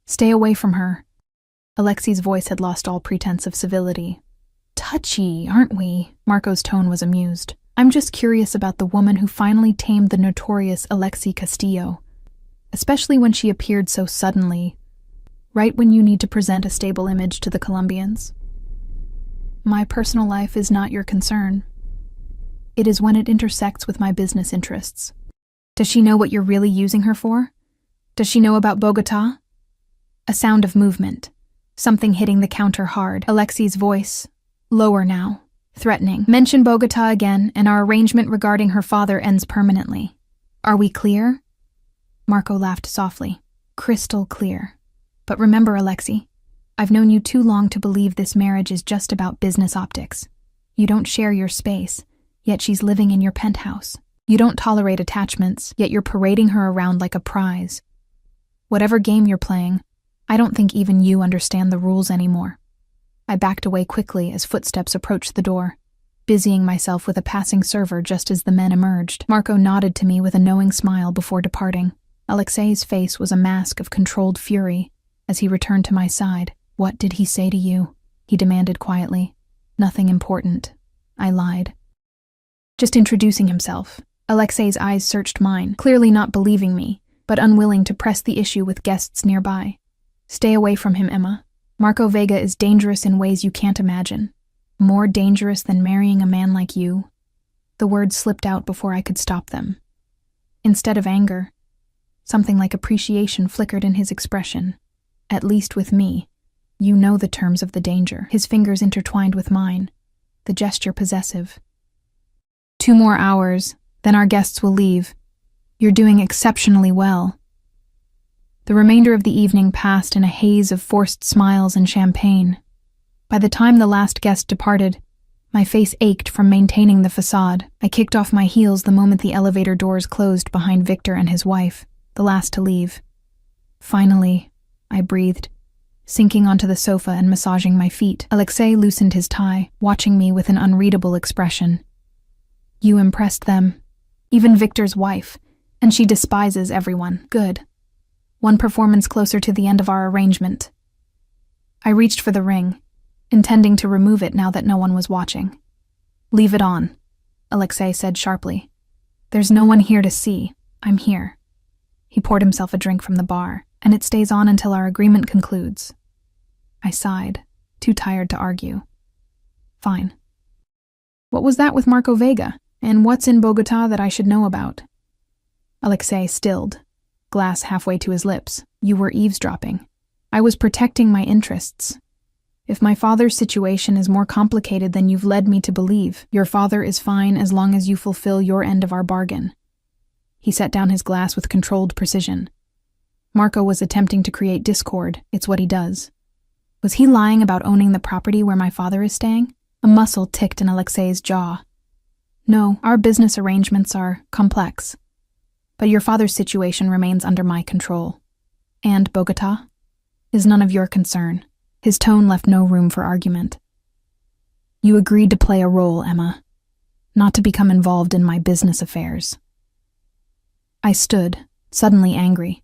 Stay away from her. Alexei's voice had lost all pretense of civility. Touchy, aren't we? Marco's tone was amused. I'm just curious about the woman who finally tamed the notorious Alexei Castillo, especially when she appeared so suddenly, right when you need to present a stable image to the Colombians. My personal life is not your concern. It is when it intersects with my business interests. Does she know what you're really using her for? Does she know about Bogota? A sound of movement, something hitting the counter hard. Alexei's voice, lower now, threatening. Mention Bogota again, and our arrangement regarding her father ends permanently. Are we clear? Marco laughed softly. Crystal clear. But remember, Alexei, I've known you too long to believe this marriage is just about business optics. You don't share your space, yet she's living in your penthouse. You don't tolerate attachments, yet you're parading her around like a prize. Whatever game you're playing, I don't think even you understand the rules anymore. I backed away quickly as footsteps approached the door, busying myself with a passing server just as the men emerged. Marco nodded to me with a knowing smile before departing. Alexei's face was a mask of controlled fury as he returned to my side. What did he say to you? He demanded quietly. Nothing important. I lied. Just introducing himself. Alexei's eyes searched mine, clearly not believing me, but unwilling to press the issue with guests nearby. Stay away from him, Emma. Marco Vega is dangerous in ways you can't imagine. More dangerous than marrying a man like you. The words slipped out before I could stop them. Instead of anger, something like appreciation flickered in his expression. At least with me. You know the terms of the danger. His fingers intertwined with mine, the gesture possessive. 2 more hours, then our guests will leave. You're doing exceptionally well. The remainder of the evening passed in a haze of forced smiles and champagne. By the time the last guest departed, my face ached from maintaining the facade. I kicked off my heels the moment the elevator doors closed behind Victor and his wife, the last to leave. Finally, I breathed, sinking onto the sofa and massaging my feet. Alexei loosened his tie, watching me with an unreadable expression. You impressed them, even Victor's wife, and she despises everyone. Good. 1 performance closer to the end of our arrangement. I reached for the ring, intending to remove it now that no one was watching. Leave it on, Alexei said sharply. There's no one here to see. I'm here. He poured himself a drink from the bar, and it stays on until our agreement concludes. I sighed, too tired to argue. Fine. What was that with Marco Vega, and what's in Bogota that I should know about? Alexei stilled, glass halfway to his lips. You were eavesdropping. I was protecting my interests. If my father's situation is more complicated than you've led me to believe, your father is fine as long as you fulfill your end of our bargain. He set down his glass with controlled precision. Marco was attempting to create discord. It's what he does. Was he lying about owning the property where my father is staying? A muscle ticked in Alexei's jaw. No, our business arrangements are complex. But your father's situation remains under my control. And Bogota? Is none of your concern. His tone left no room for argument. You agreed to play a role, Emma, not to become involved in my business affairs. I stood, suddenly angry.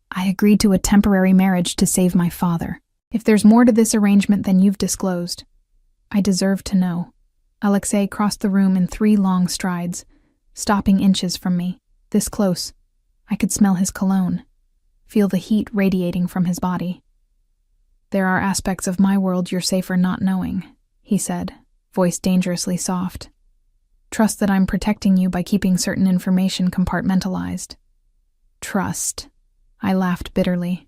I agreed to a temporary marriage to save my father. If there's more to this arrangement than you've disclosed, I deserve to know. Alexei crossed the room in 3 long strides, stopping inches from me. This close, I could smell his cologne, feel the heat radiating from his body. There are aspects of my world you're safer not knowing, he said, voice dangerously soft. Trust that I'm protecting you by keeping certain information compartmentalized. Trust. I laughed bitterly.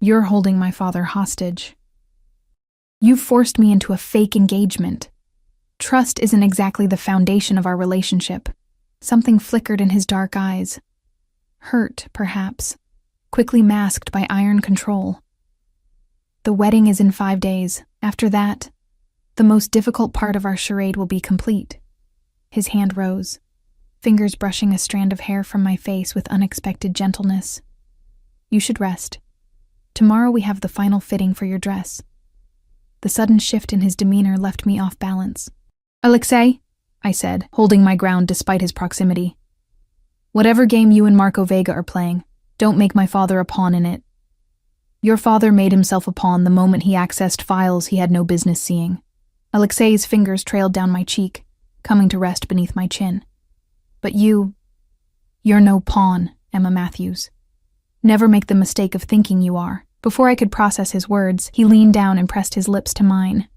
You're holding my father hostage. You've forced me into a fake engagement. Trust isn't exactly the foundation of our relationship. Something flickered in his dark eyes. Hurt, perhaps, quickly masked by iron control. The wedding is in 5 days. After that, the most difficult part of our charade will be complete. His hand rose, fingers brushing a strand of hair from my face with unexpected gentleness. You should rest. Tomorrow we have the final fitting for your dress. The sudden shift in his demeanor left me off balance. Alexei, I said, holding my ground despite his proximity. Whatever game you and Marco Vega are playing, don't make my father a pawn in it. Your father made himself a pawn the moment he accessed files he had no business seeing. Alexei's fingers trailed down my cheek, coming to rest beneath my chin. But you're no pawn, Emma Matthews. Never make the mistake of thinking you are. Before I could process his words, he leaned down and pressed his lips to mine.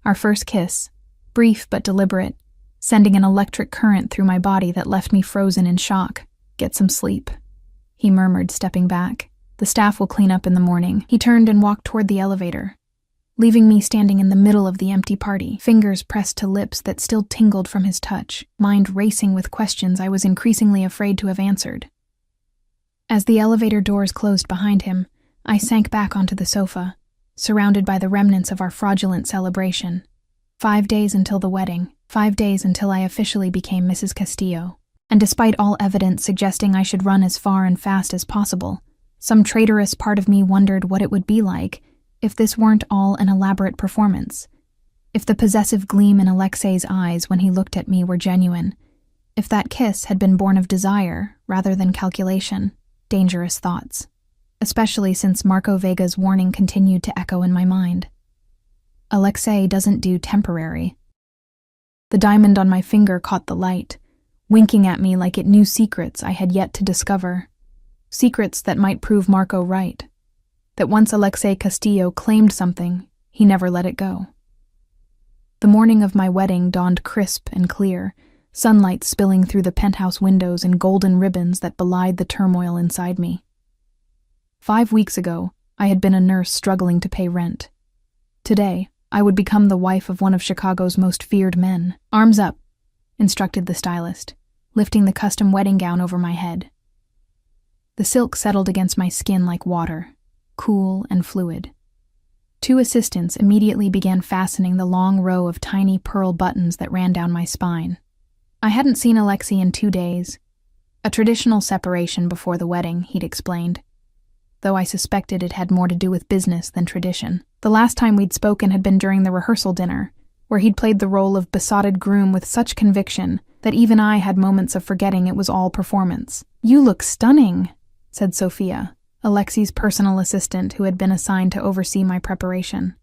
Our first kiss, brief but deliberate, sending an electric current through my body that left me frozen in shock. Get some sleep, he murmured, stepping back. The staff will clean up in the morning. He turned and walked toward the elevator, leaving me standing in the middle of the empty party, fingers pressed to lips that still tingled from his touch, mind racing with questions I was increasingly afraid to have answered. As the elevator doors closed behind him, I sank back onto the sofa, surrounded by the remnants of our fraudulent celebration. 5 days until the wedding, 5 days until I officially became Mrs. Castillo. And despite all evidence suggesting I should run as far and fast as possible, some traitorous part of me wondered what it would be like if this weren't all an elaborate performance, if the possessive gleam in Alexei's eyes when he looked at me were genuine, if that kiss had been born of desire rather than calculation. Dangerous thoughts, especially since Marco Vega's warning continued to echo in my mind. Alexei doesn't do temporary. The diamond on my finger caught the light, winking at me like it knew secrets I had yet to discover. Secrets that might prove Marco right. That once Alexei Castillo claimed something, he never let it go. The morning of my wedding dawned crisp and clear, sunlight spilling through the penthouse windows in golden ribbons that belied the turmoil inside me. 5 weeks ago, I had been a nurse struggling to pay rent. Today, I would become the wife of one of Chicago's most feared men. Arms up, instructed the stylist, lifting the custom wedding gown over my head. The silk settled against my skin like water, cool and fluid. 2 assistants immediately began fastening the long row of tiny pearl buttons that ran down my spine. I hadn't seen Alexei in 2 days. A traditional separation before the wedding, he'd explained, though I suspected it had more to do with business than tradition. The last time we'd spoken had been during the rehearsal dinner, where he'd played the role of besotted groom with such conviction that even I had moments of forgetting it was all performance. "You look stunning," said Sophia, Alexei's personal assistant who had been assigned to oversee my preparation.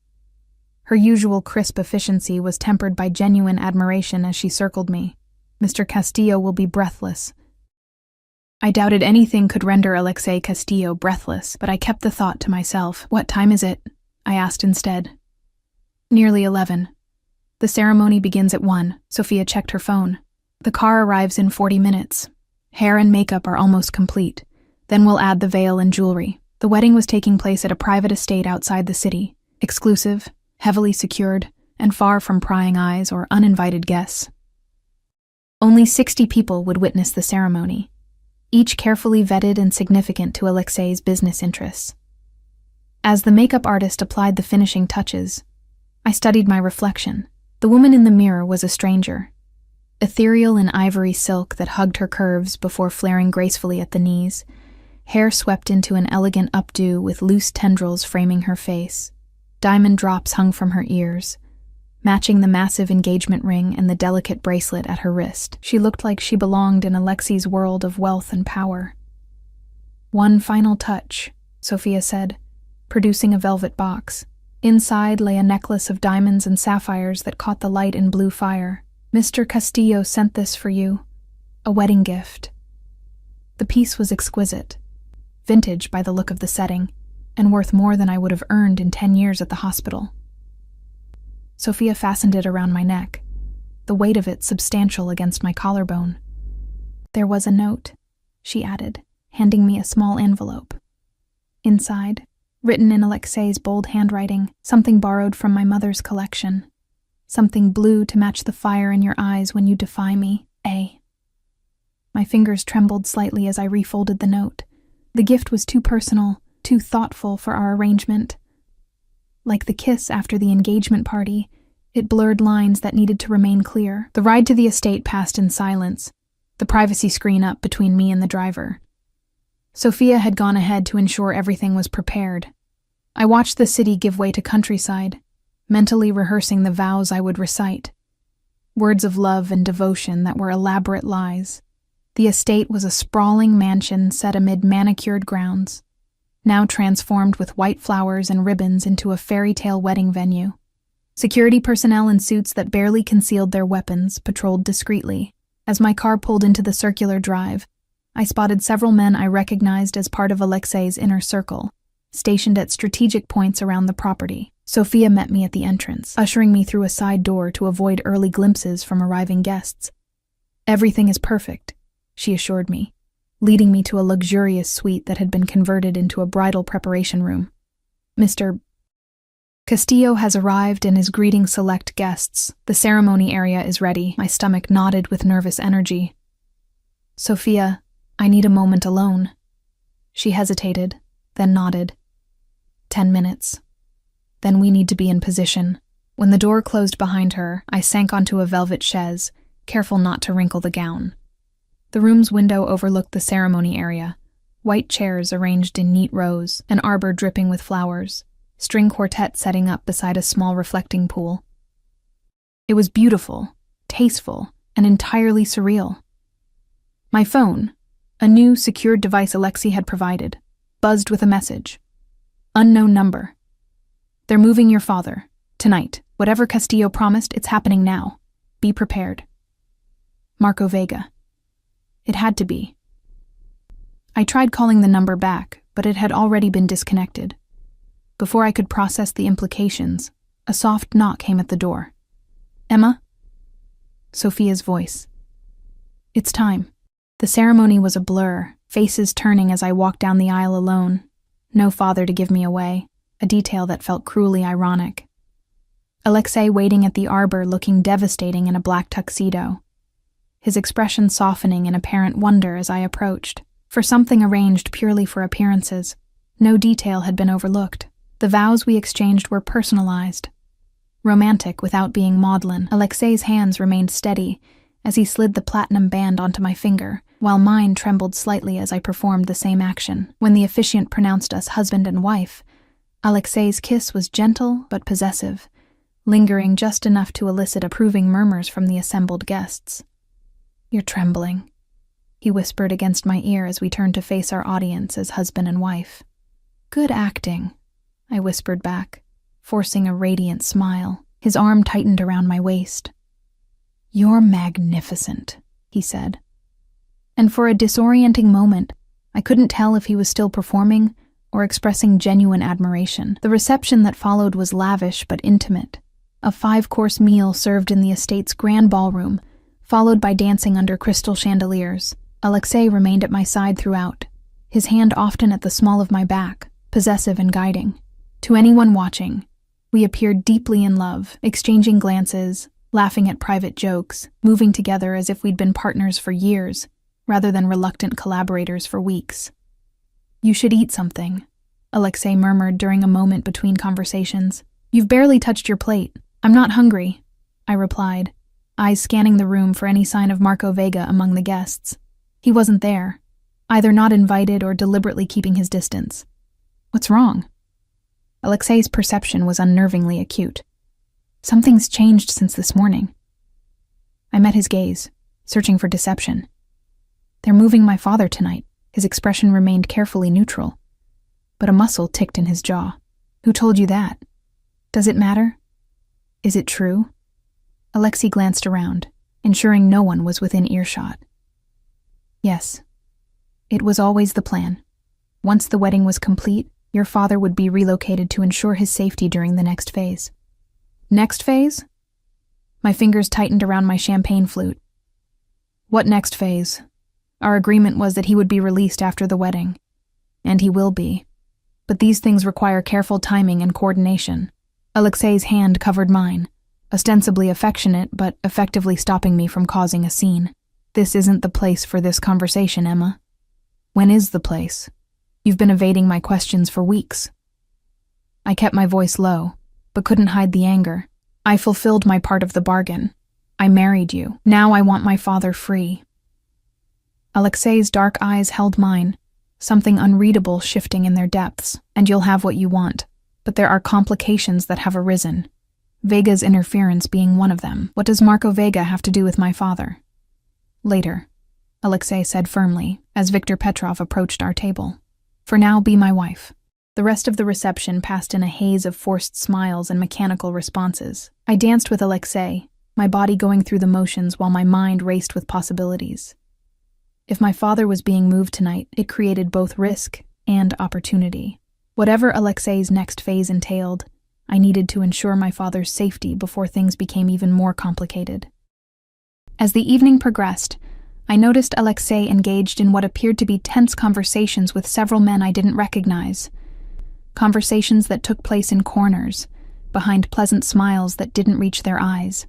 Her usual crisp efficiency was tempered by genuine admiration as she circled me. Mr. Castillo will be breathless. I doubted anything could render Alexei Castillo breathless, but I kept the thought to myself. "What time is it?" I asked instead. "Nearly 11. The ceremony begins at 1. Sophia checked her phone. "The car arrives in 40 minutes. Hair and makeup are almost complete. Then we'll add the veil and jewelry. The wedding was taking place at a private estate outside the city, exclusive, heavily secured, and far from prying eyes or uninvited guests. Only 60 people would witness the ceremony, each carefully vetted and significant to Alexei's business interests. As the makeup artist applied the finishing touches, I studied my reflection. The woman in the mirror was a stranger, ethereal in ivory silk that hugged her curves before flaring gracefully at the knees, hair swept into an elegant updo with loose tendrils framing her face. Diamond drops hung from her ears, matching the massive engagement ring and the delicate bracelet at her wrist. She looked like she belonged in Alexei's world of wealth and power. "One final touch," Sophia said, producing a velvet box. Inside lay a necklace of diamonds and sapphires that caught the light in blue fire. "Mr. Castillo sent this for you, a wedding gift." The piece was exquisite, vintage by the look of the setting, and worth more than I would have earned in 10 years at the hospital. Sophia fastened it around my neck, the weight of it substantial against my collarbone. "There was a note," she added, handing me a small envelope. Inside, written in Alexei's bold handwriting, something borrowed from my mother's collection. "Something blue to match the fire in your eyes when you defy me, A." My fingers trembled slightly as I refolded the note. The gift was too personal, too thoughtful for our arrangement. Like the kiss after the engagement party, it blurred lines that needed to remain clear. The ride to the estate passed in silence, the privacy screen up between me and the driver. Sophia had gone ahead to ensure everything was prepared. I watched the city give way to countryside, mentally rehearsing the vows I would recite. Words of love and devotion that were elaborate lies. The estate was a sprawling mansion set amid manicured grounds, now transformed with white flowers and ribbons into a fairy tale wedding venue. Security personnel in suits that barely concealed their weapons patrolled discreetly. As my car pulled into the circular drive, I spotted several men I recognized as part of Alexei's inner circle, stationed at strategic points around the property. Sophia met me at the entrance, ushering me through a side door to avoid early glimpses from arriving guests. "Everything is perfect," she assured me, leading me to a luxurious suite that had been converted into a bridal preparation room. "Mr. Castillo has arrived and is greeting select guests. The ceremony area is ready." My stomach knotted with nervous energy. "Sophia, I need a moment alone." She hesitated, then nodded. 10 minutes. Then we need to be in position. When the door closed behind her, I sank onto a velvet chaise, careful not to wrinkle the gown. The room's window overlooked the ceremony area, white chairs arranged in neat rows, an arbor dripping with flowers, string quartet setting up beside a small reflecting pool. It was beautiful, tasteful, and entirely surreal. My phone, a new secured device Alexei had provided, buzzed with a message. "Unknown number. They're moving your father. Tonight. Whatever Castillo promised, it's happening now. Be prepared. Marco Vega." It had to be. I tried calling the number back, but it had already been disconnected. Before I could process the implications, a soft knock came at the door. "Emma?" Sophia's voice. "It's time." The ceremony was a blur, faces turning as I walked down the aisle alone. No father to give me away, a detail that felt cruelly ironic. Alexei waiting at the arbor looking devastating in a black tuxedo, his expression softening in apparent wonder as I approached. For something arranged purely for appearances, no detail had been overlooked. The vows we exchanged were personalized. Romantic without being maudlin, Alexei's hands remained steady as he slid the platinum band onto my finger, while mine trembled slightly as I performed the same action. When the officiant pronounced us husband and wife, Alexei's kiss was gentle but possessive, lingering just enough to elicit approving murmurs from the assembled guests. "You're trembling," he whispered against my ear as we turned to face our audience as husband and wife. "Good acting," I whispered back, forcing a radiant smile. His arm tightened around my waist. "You're magnificent," he said. And for a disorienting moment, I couldn't tell if he was still performing or expressing genuine admiration. The reception that followed was lavish but intimate, a 5-course meal served in the estate's grand ballroom, followed by dancing under crystal chandeliers. Alexei remained at my side throughout, his hand often at the small of my back, possessive and guiding. To anyone watching, we appeared deeply in love, exchanging glances, laughing at private jokes, moving together as if we'd been partners for years, rather than reluctant collaborators for weeks. "You should eat something," Alexei murmured during a moment between conversations. "You've barely touched your plate." "I'm not hungry," I replied, eyes scanning the room for any sign of Marco Vega among the guests. He wasn't there, either not invited or deliberately keeping his distance. "What's wrong?" Alexei's perception was unnervingly acute. "Something's changed since this morning." I met his gaze, searching for deception. "They're moving my father tonight." His expression remained carefully neutral, but a muscle ticked in his jaw. "Who told you that? Does it matter? Is it true?" Alexei glanced around, ensuring no one was within earshot. "Yes. It was always the plan. Once the wedding was complete, your father would be relocated to ensure his safety during the next phase." "Next phase?" My fingers tightened around my champagne flute. "What next phase? Our agreement was that he would be released after the wedding. And he will be. But these things require careful timing and coordination." Alexei's hand covered mine, ostensibly affectionate but effectively stopping me from causing a scene. "This isn't the place for this conversation, Emma." "When is the place? You've been evading my questions for weeks." I kept my voice low, but couldn't hide the anger. "I fulfilled my part of the bargain. I married you. Now I want my father free." Alexei's dark eyes held mine, something unreadable shifting in their depths. "And you'll have what you want. But there are complications that have arisen. Vega's interference being one of them. What does Marco Vega have to do with my father?" "Later," Alexei said firmly, as Viktor Petrov approached our table. "For now, be my wife." The rest of the reception passed in a haze of forced smiles and mechanical responses. I danced with Alexei, my body going through the motions while my mind raced with possibilities. If my father was being moved tonight, it created both risk and opportunity. Whatever Alexei's next phase entailed, I needed to ensure my father's safety before things became even more complicated. As the evening progressed, I noticed Alexei engaged in what appeared to be tense conversations with several men I didn't recognize. Conversations that took place in corners, behind pleasant smiles that didn't reach their eyes.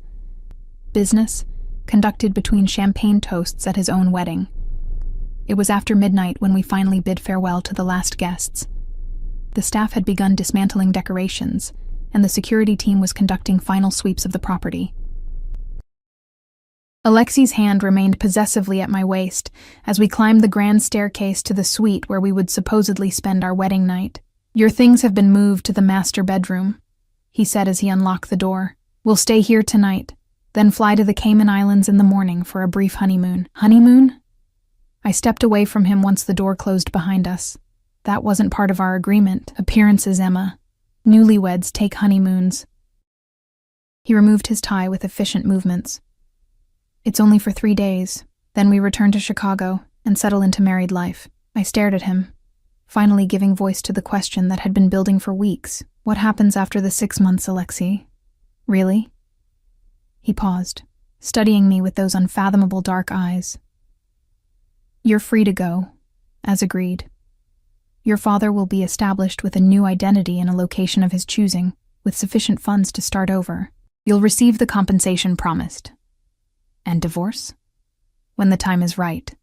Business, conducted between champagne toasts at his own wedding. It was after midnight when we finally bid farewell to the last guests. The staff had begun dismantling decorations, and the security team was conducting final sweeps of the property. Alexei's hand remained possessively at my waist as we climbed the grand staircase to the suite where we would supposedly spend our wedding night. "Your things have been moved to the master bedroom," he said as he unlocked the door. "We'll stay here tonight, then fly to the Cayman Islands in the morning for a brief honeymoon." "Honeymoon?" I stepped away from him once the door closed behind us. "That wasn't part of our agreement. Appearances, Emma. Newlyweds take honeymoons." He removed his tie with efficient movements. "It's only for 3 days. Then we return to Chicago and settle into married life." I stared at him, finally giving voice to the question that had been building for weeks. "What happens after the 6 months, Alexei? Really?" He paused, studying me with those unfathomable dark eyes. "You're free to go, as agreed. Your father will be established with a new identity in a location of his choosing, with sufficient funds to start over. You'll receive the compensation promised. And divorce? When the time is right."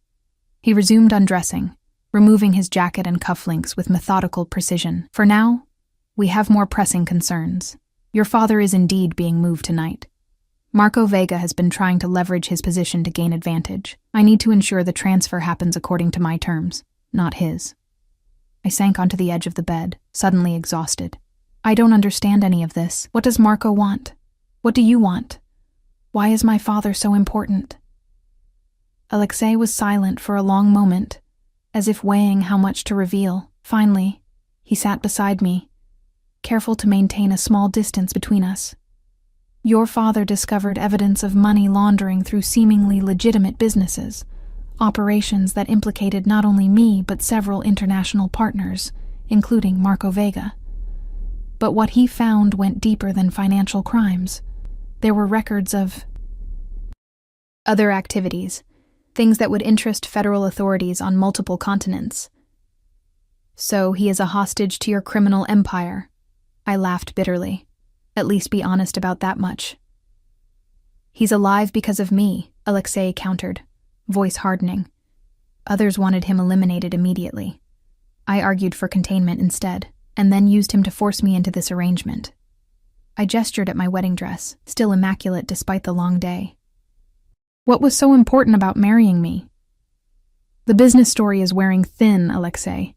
He resumed undressing, removing his jacket and cufflinks with methodical precision. "For now, we have more pressing concerns. Your father is indeed being moved tonight. Marco Vega has been trying to leverage his position to gain advantage. I need to ensure the transfer happens according to my terms, not his." I sank onto the edge of the bed, suddenly exhausted. "I don't understand any of this. What does Marco want? What do you want? Why is my father so important?" Alexei was silent for a long moment, as if weighing how much to reveal. Finally, he sat beside me, careful to maintain a small distance between us. "Your father discovered evidence of money laundering through seemingly legitimate businesses, operations that implicated not only me but several international partners, including Marco Vega. But what he found went deeper than financial crimes. There were records of other activities, things that would interest federal authorities on multiple continents. So he is a hostage to your criminal empire. I laughed bitterly. At least be honest about that much. He's alive because of me, Alexei countered, voice hardening. Others wanted him eliminated immediately. I argued for containment instead, and then used him to force me into this arrangement. I gestured at my wedding dress, still immaculate despite the long day. What was so important about marrying me? The business story is wearing thin, Alexei.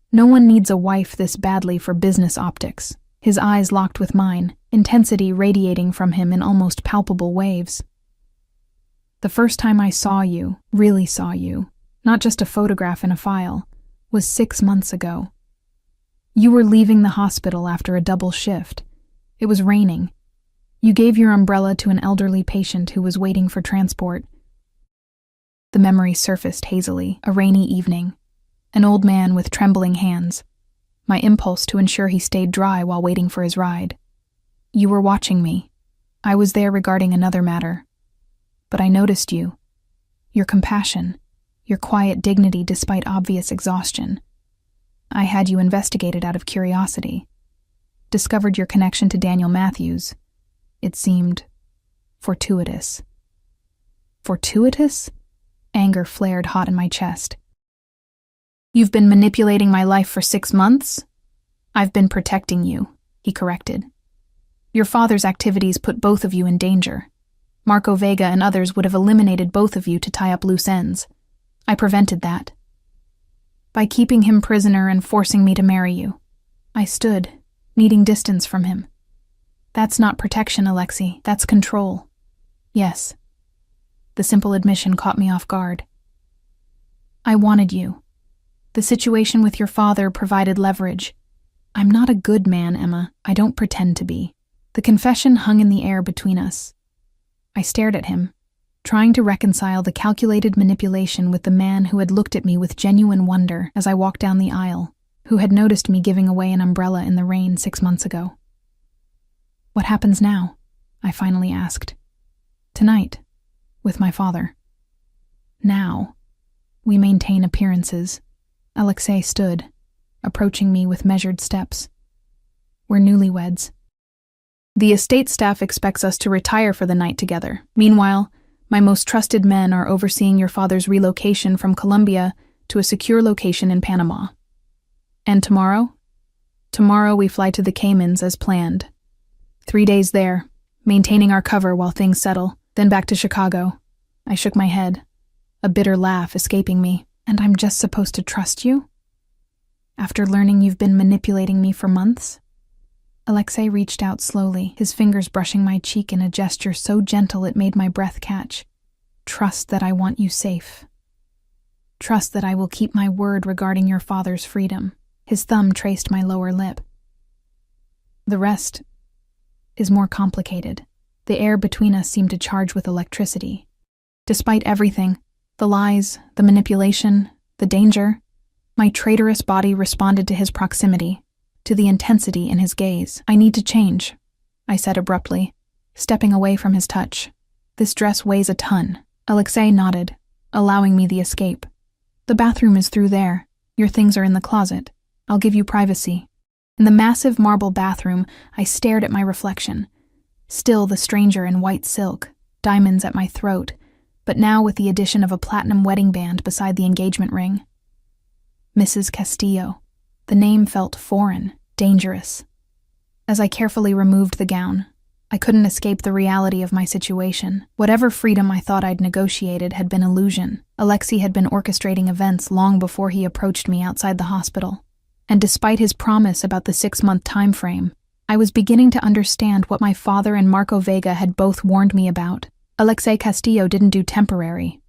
No one needs a wife this badly for business optics. His eyes locked with mine, intensity radiating from him in almost palpable waves. The first time I saw you, really saw you, not just a photograph in a file, was 6 months ago. You were leaving the hospital after a double shift. It was raining. You gave your umbrella to an elderly patient who was waiting for transport. The memory surfaced hazily, a rainy evening. An old man with trembling hands. My impulse to ensure he stayed dry while waiting for his ride. You were watching me. I was there regarding another matter. But I noticed you. Your compassion. Your quiet dignity despite obvious exhaustion. I had you investigated out of curiosity. Discovered your connection to Daniel Matthews. It seemed fortuitous. Fortuitous? Anger flared hot in my chest. You've been manipulating my life for 6 months? I've been protecting you, he corrected. Your father's activities put both of you in danger. Marco Vega and others would have eliminated both of you to tie up loose ends. I prevented that. By keeping him prisoner and forcing me to marry you. I stood, needing distance from him. That's not protection, Alexei. That's control. Yes. The simple admission caught me off guard. I wanted you. The situation with your father provided leverage. I'm not a good man, Emma. I don't pretend to be. The confession hung in the air between us. I stared at him, trying to reconcile the calculated manipulation with the man who had looked at me with genuine wonder as I walked down the aisle, who had noticed me giving away an umbrella in the rain 6 months ago. What happens now? I finally asked. Tonight, with my father. Now, we maintain appearances. Alexei stood, approaching me with measured steps. We're newlyweds. The estate staff expects us to retire for the night together. Meanwhile, my most trusted men are overseeing your father's relocation from Colombia to a secure location in Panama. And tomorrow? Tomorrow we fly to the Caymans as planned. 3 days there, maintaining our cover while things settle, then back to Chicago. I shook my head, a bitter laugh escaping me. And I'm just supposed to trust you? After learning you've been manipulating me for months? Alexei reached out slowly, his fingers brushing my cheek in a gesture so gentle it made my breath catch. Trust that I want you safe. Trust that I will keep my word regarding your father's freedom. His thumb traced my lower lip. The rest is more complicated. The air between us seemed to charge with electricity. Despite everything, the lies, the manipulation, the danger, my traitorous body responded to his proximity, to the intensity in his gaze. I need to change, I said abruptly, stepping away from his touch. This dress weighs a ton. Alexei nodded, allowing me the escape. The bathroom is through there. Your things are in the closet. I'll give you privacy. In the massive marble bathroom, I stared at my reflection. Still the stranger in white silk, diamonds at my throat, but now with the addition of a platinum wedding band beside the engagement ring. Mrs. Castillo. The name felt foreign, dangerous. As I carefully removed the gown, I couldn't escape the reality of my situation. Whatever freedom I thought I'd negotiated had been illusion. Alexei had been orchestrating events long before he approached me outside the hospital. And despite his promise about the 6-month time frame, I was beginning to understand what my father and Marco Vega had both warned me about. Alexei Castillo didn't do temporary.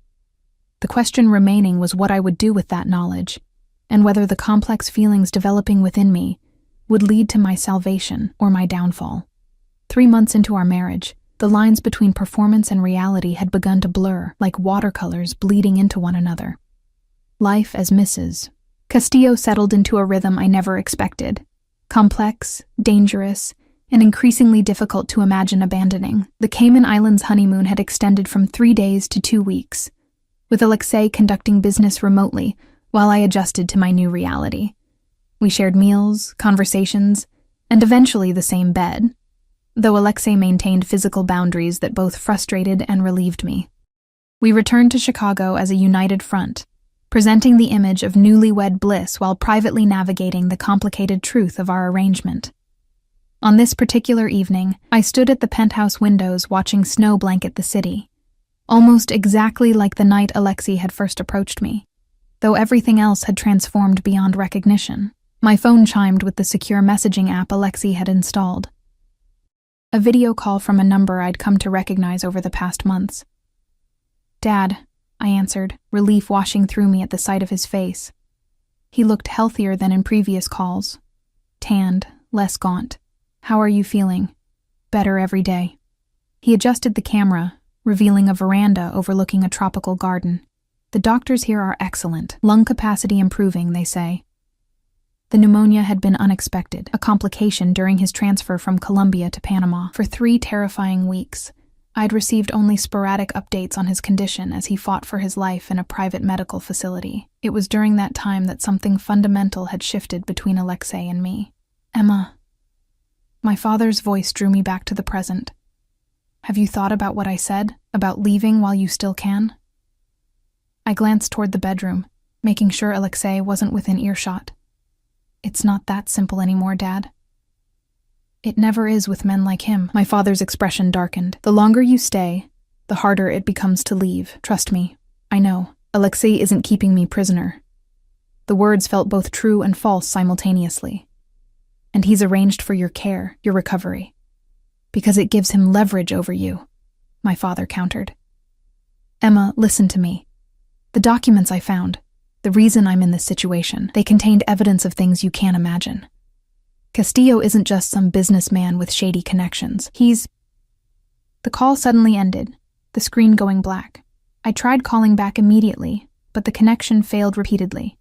The question remaining was what I would do with that knowledge, and whether the complex feelings developing within me would lead to my salvation or my downfall. 3 months into our marriage, the lines between performance and reality had begun to blur, like watercolors bleeding into one another. Life as Mrs. Castillo settled into a rhythm I never expected. Complex, dangerous, and increasingly difficult to imagine abandoning. The Cayman Islands honeymoon had extended from 3 days to 2 weeks, with Alexei conducting business remotely while I adjusted to my new reality. We shared meals, conversations, and eventually the same bed, though Alexei maintained physical boundaries that both frustrated and relieved me. We returned to Chicago as a united front, presenting the image of newlywed bliss while privately navigating the complicated truth of our arrangement. On this particular evening, I stood at the penthouse windows watching snow blanket the city, almost exactly like the night Alexei had first approached me, though everything else had transformed beyond recognition. My phone chimed with the secure messaging app Alexei had installed. A video call from a number I'd come to recognize over the past months. "Dad," I answered, relief washing through me at the sight of his face. He looked healthier than in previous calls. Tanned, less gaunt. "How are you feeling?" "Better every day." He adjusted the camera, revealing a veranda overlooking a tropical garden. "The doctors here are excellent. Lung capacity improving, they say." The pneumonia had been unexpected, a complication during his transfer from Colombia to Panama. For 3 terrifying weeks, I'd received only sporadic updates on his condition as he fought for his life in a private medical facility. It was during that time that something fundamental had shifted between Alexei and me. "Emma." My father's voice drew me back to the present. "Have you thought about what I said, about leaving while you still can?" I glanced toward the bedroom, making sure Alexei wasn't within earshot. "It's not that simple anymore, Dad." "It never is with men like him." My father's expression darkened. "The longer you stay, the harder it becomes to leave. Trust me, I know. Alexei isn't keeping me prisoner." The words felt both true and false simultaneously. "And he's arranged for your care, your recovery. Because it gives him leverage over you," my father countered. "Emma, listen to me. The documents I found, the reason I'm in this situation, they contained evidence of things you can't imagine. Castillo isn't just some businessman with shady connections. He's..." The call suddenly ended, the screen going black. I tried calling back immediately, but the connection failed repeatedly.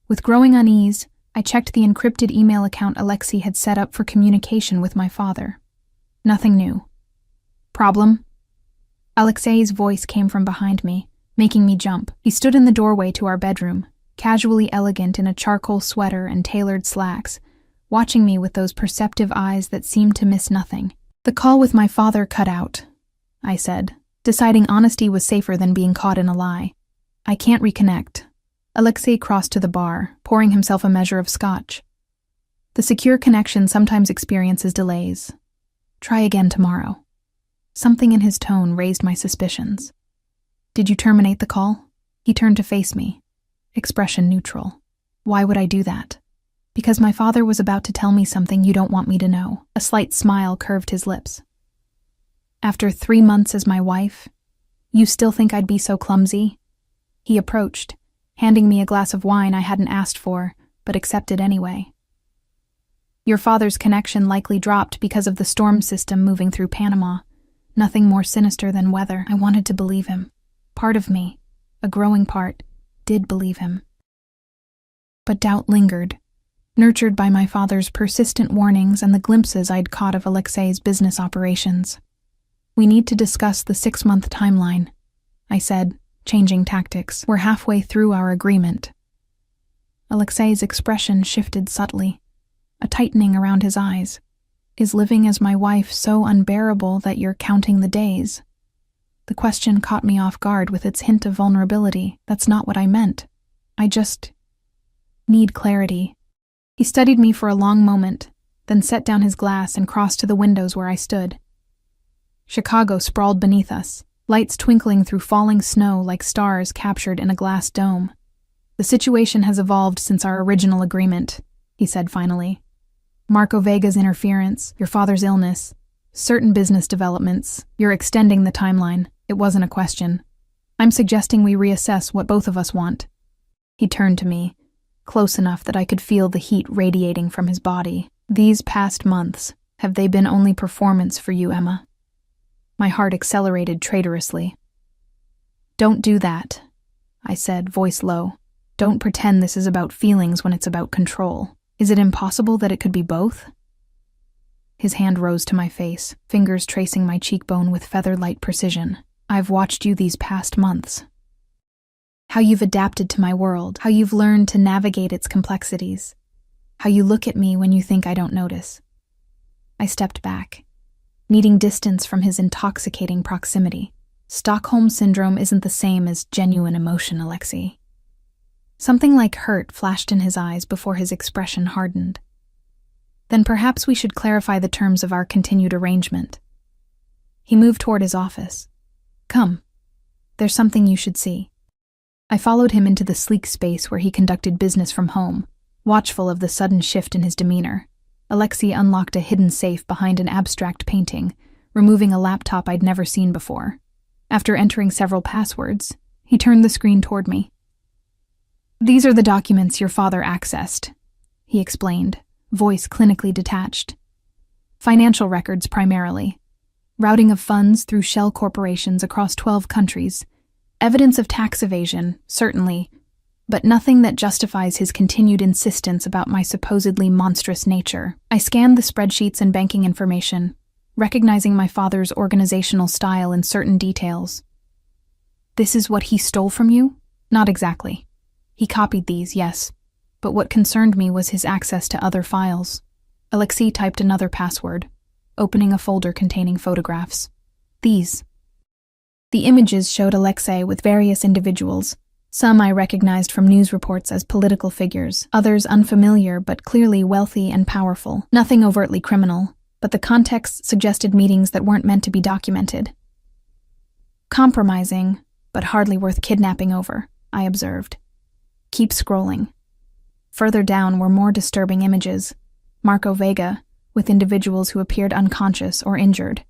With growing unease, I checked the encrypted email account Alexei had set up for communication with my father. Nothing new. "Problem?" Alexei's voice came from behind me, making me jump. He stood in the doorway to our bedroom, casually elegant in a charcoal sweater and tailored slacks, watching me with those perceptive eyes that seemed to miss nothing. "The call with my father cut out," I said, deciding honesty was safer than being caught in a lie. "I can't reconnect." Alexei crossed to the bar, pouring himself a measure of scotch. "The secure connection sometimes experiences delays. Try again tomorrow." Something in his tone raised my suspicions. "Did you terminate the call?" He turned to face me, expression neutral. "Why would I do that?" "Because my father was about to tell me something you don't want me to know." A slight smile curved his lips. "After 3 months as my wife, you still think I'd be so clumsy?" He approached, handing me a glass of wine I hadn't asked for, but accepted anyway. "Your father's connection likely dropped because of the storm system moving through Panama. Nothing more sinister than weather." I wanted to believe him. Part of me, a growing part, did believe him. But doubt lingered, nurtured by my father's persistent warnings and the glimpses I'd caught of Alexei's business operations. "We need to discuss the 6-month timeline," I said, changing tactics. "We're halfway through our agreement." Alexei's expression shifted subtly, a tightening around his eyes. "Is living as my wife so unbearable that you're counting the days?" The question caught me off guard with its hint of vulnerability. "That's not what I meant. I just need clarity." He studied me for a long moment, then set down his glass and crossed to the windows where I stood. Chicago sprawled beneath us, lights twinkling through falling snow like stars captured in a glass dome. "The situation has evolved since our original agreement," he said finally. "Marco Vega's interference, your father's illness, certain business developments, you're extending the timeline. It wasn't a question. I'm suggesting we reassess what both of us want." He turned to me, close enough that I could feel the heat radiating from his body. "These past months, have they been only performance for you, Emma?" My heart accelerated traitorously. "Don't do that," I said, voice low. "Don't pretend this is about feelings when it's about control. Is it impossible that it could be both?" His hand rose to my face, fingers tracing my cheekbone with feather-light precision. "I've watched you these past months. How you've adapted to my world, how you've learned to navigate its complexities. How you look at me when you think I don't notice. I stepped back, needing distance from his intoxicating proximity. Stockholm Syndrome isn't the same as genuine emotion, Alexei. Something like hurt flashed in his eyes before his expression hardened. Then perhaps we should clarify the terms of our continued arrangement. He moved toward his office. Come. There's something you should see. I followed him into the sleek space where he conducted business from home, watchful of the sudden shift in his demeanor. Alexei unlocked a hidden safe behind an abstract painting, removing a laptop I'd never seen before. After entering several passwords, he turned the screen toward me. These are the documents your father accessed, he explained, voice clinically detached. Financial records primarily. Routing of funds through shell corporations across 12 countries. Evidence of tax evasion, certainly, but nothing that justifies his continued insistence about my supposedly monstrous nature. I scanned the spreadsheets and banking information, recognizing my father's organizational style in certain details. This is what he stole from you? Not exactly. He copied these, yes, but what concerned me was his access to other files. Alexei typed another password, opening a folder containing photographs. These. The images showed Alexei with various individuals. Some I recognized from news reports as political figures, others unfamiliar but clearly wealthy and powerful. Nothing overtly criminal, but the context suggested meetings that weren't meant to be documented. Compromising, but hardly worth kidnapping over, I observed. Keep scrolling. Further down were more disturbing images. Marco Vega, with individuals who appeared unconscious or injured.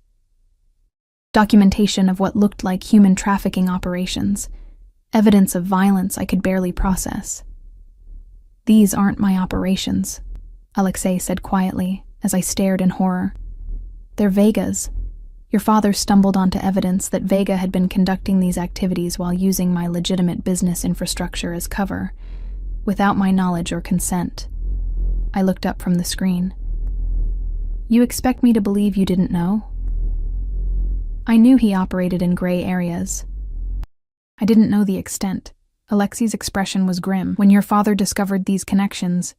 Documentation of what looked like human trafficking operations. Evidence of violence I could barely process. These aren't my operations, Alexei said quietly as I stared in horror. They're Vega's. Your father stumbled onto evidence that Vega had been conducting these activities while using my legitimate business infrastructure as cover, without my knowledge or consent. I looked up from the screen. You expect me to believe you didn't know? I knew he operated in gray areas. I didn't know the extent. Alexei's expression was grim. When your father discovered these connections,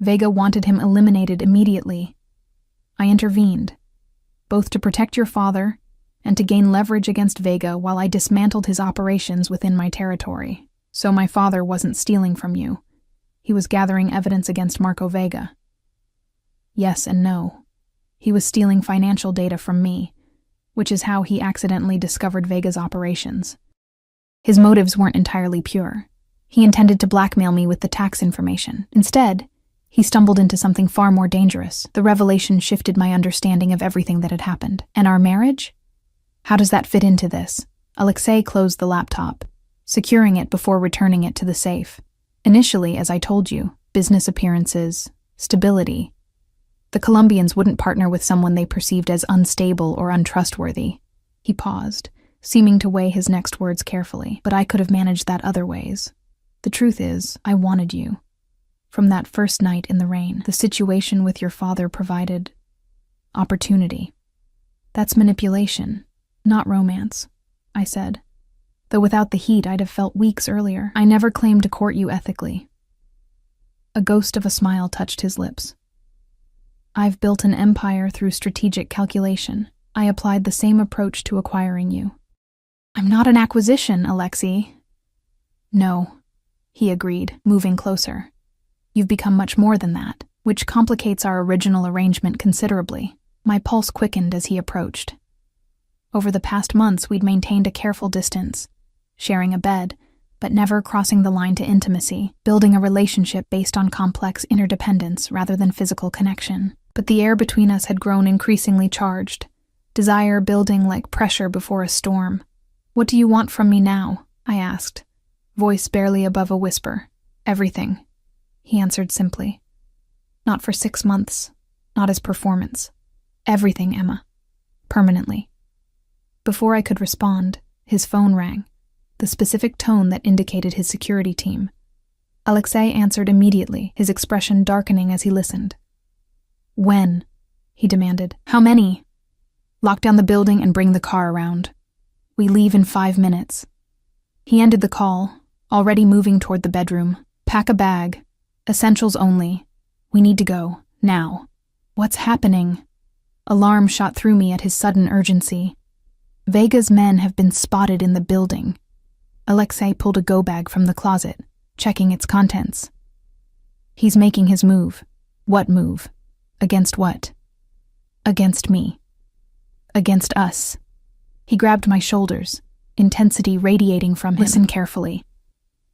Vega wanted him eliminated immediately. I intervened, both to protect your father and to gain leverage against Vega while I dismantled his operations within my territory. So my father wasn't stealing from you. He was gathering evidence against Marco Vega. Yes and no. He was stealing financial data from me, which is how he accidentally discovered Vega's operations. His motives weren't entirely pure. He intended to blackmail me with the tax information. Instead, he stumbled into something far more dangerous. The revelation shifted my understanding of everything that had happened. And our marriage? How does that fit into this? Alexei closed the laptop, securing it before returning it to the safe. Initially, as I told you, business appearances, stability. The Colombians wouldn't partner with someone they perceived as unstable or untrustworthy. He paused, seeming to weigh his next words carefully. But I could have managed that other ways. The truth is, I wanted you. From that first night in the rain, the situation with your father provided opportunity. That's manipulation, not romance, I said. Though without the heat I'd have felt weeks earlier. I never claimed to court you ethically. A ghost of a smile touched his lips. I've built an empire through strategic calculation. I applied the same approach to acquiring you. I'm not an acquisition, Alexei. No, he agreed, moving closer. You've become much more than that, which complicates our original arrangement considerably. My pulse quickened as he approached. Over the past months, we'd maintained a careful distance, sharing a bed, but never crossing the line to intimacy, building a relationship based on complex interdependence rather than physical connection. But the air between us had grown increasingly charged, desire building like pressure before a storm. What do you want from me now? I asked, voice barely above a whisper. Everything, he answered simply. Not for 6 months, not as performance. Everything, Emma. Permanently. Before I could respond, his phone rang, the specific tone that indicated his security team. Alexei answered immediately, his expression darkening as he listened. When? He demanded. How many? Lock down the building and bring the car around. We leave in 5 minutes. He ended the call, already moving toward the bedroom. Pack a bag. Essentials only. We need to go, now. What's happening? Alarm shot through me at his sudden urgency. Vega's men have been spotted in the building. Alexei pulled a go bag from the closet, checking its contents. He's making his move. What move? Against what? Against me. Against us. He grabbed my shoulders, intensity radiating from him. Listen carefully.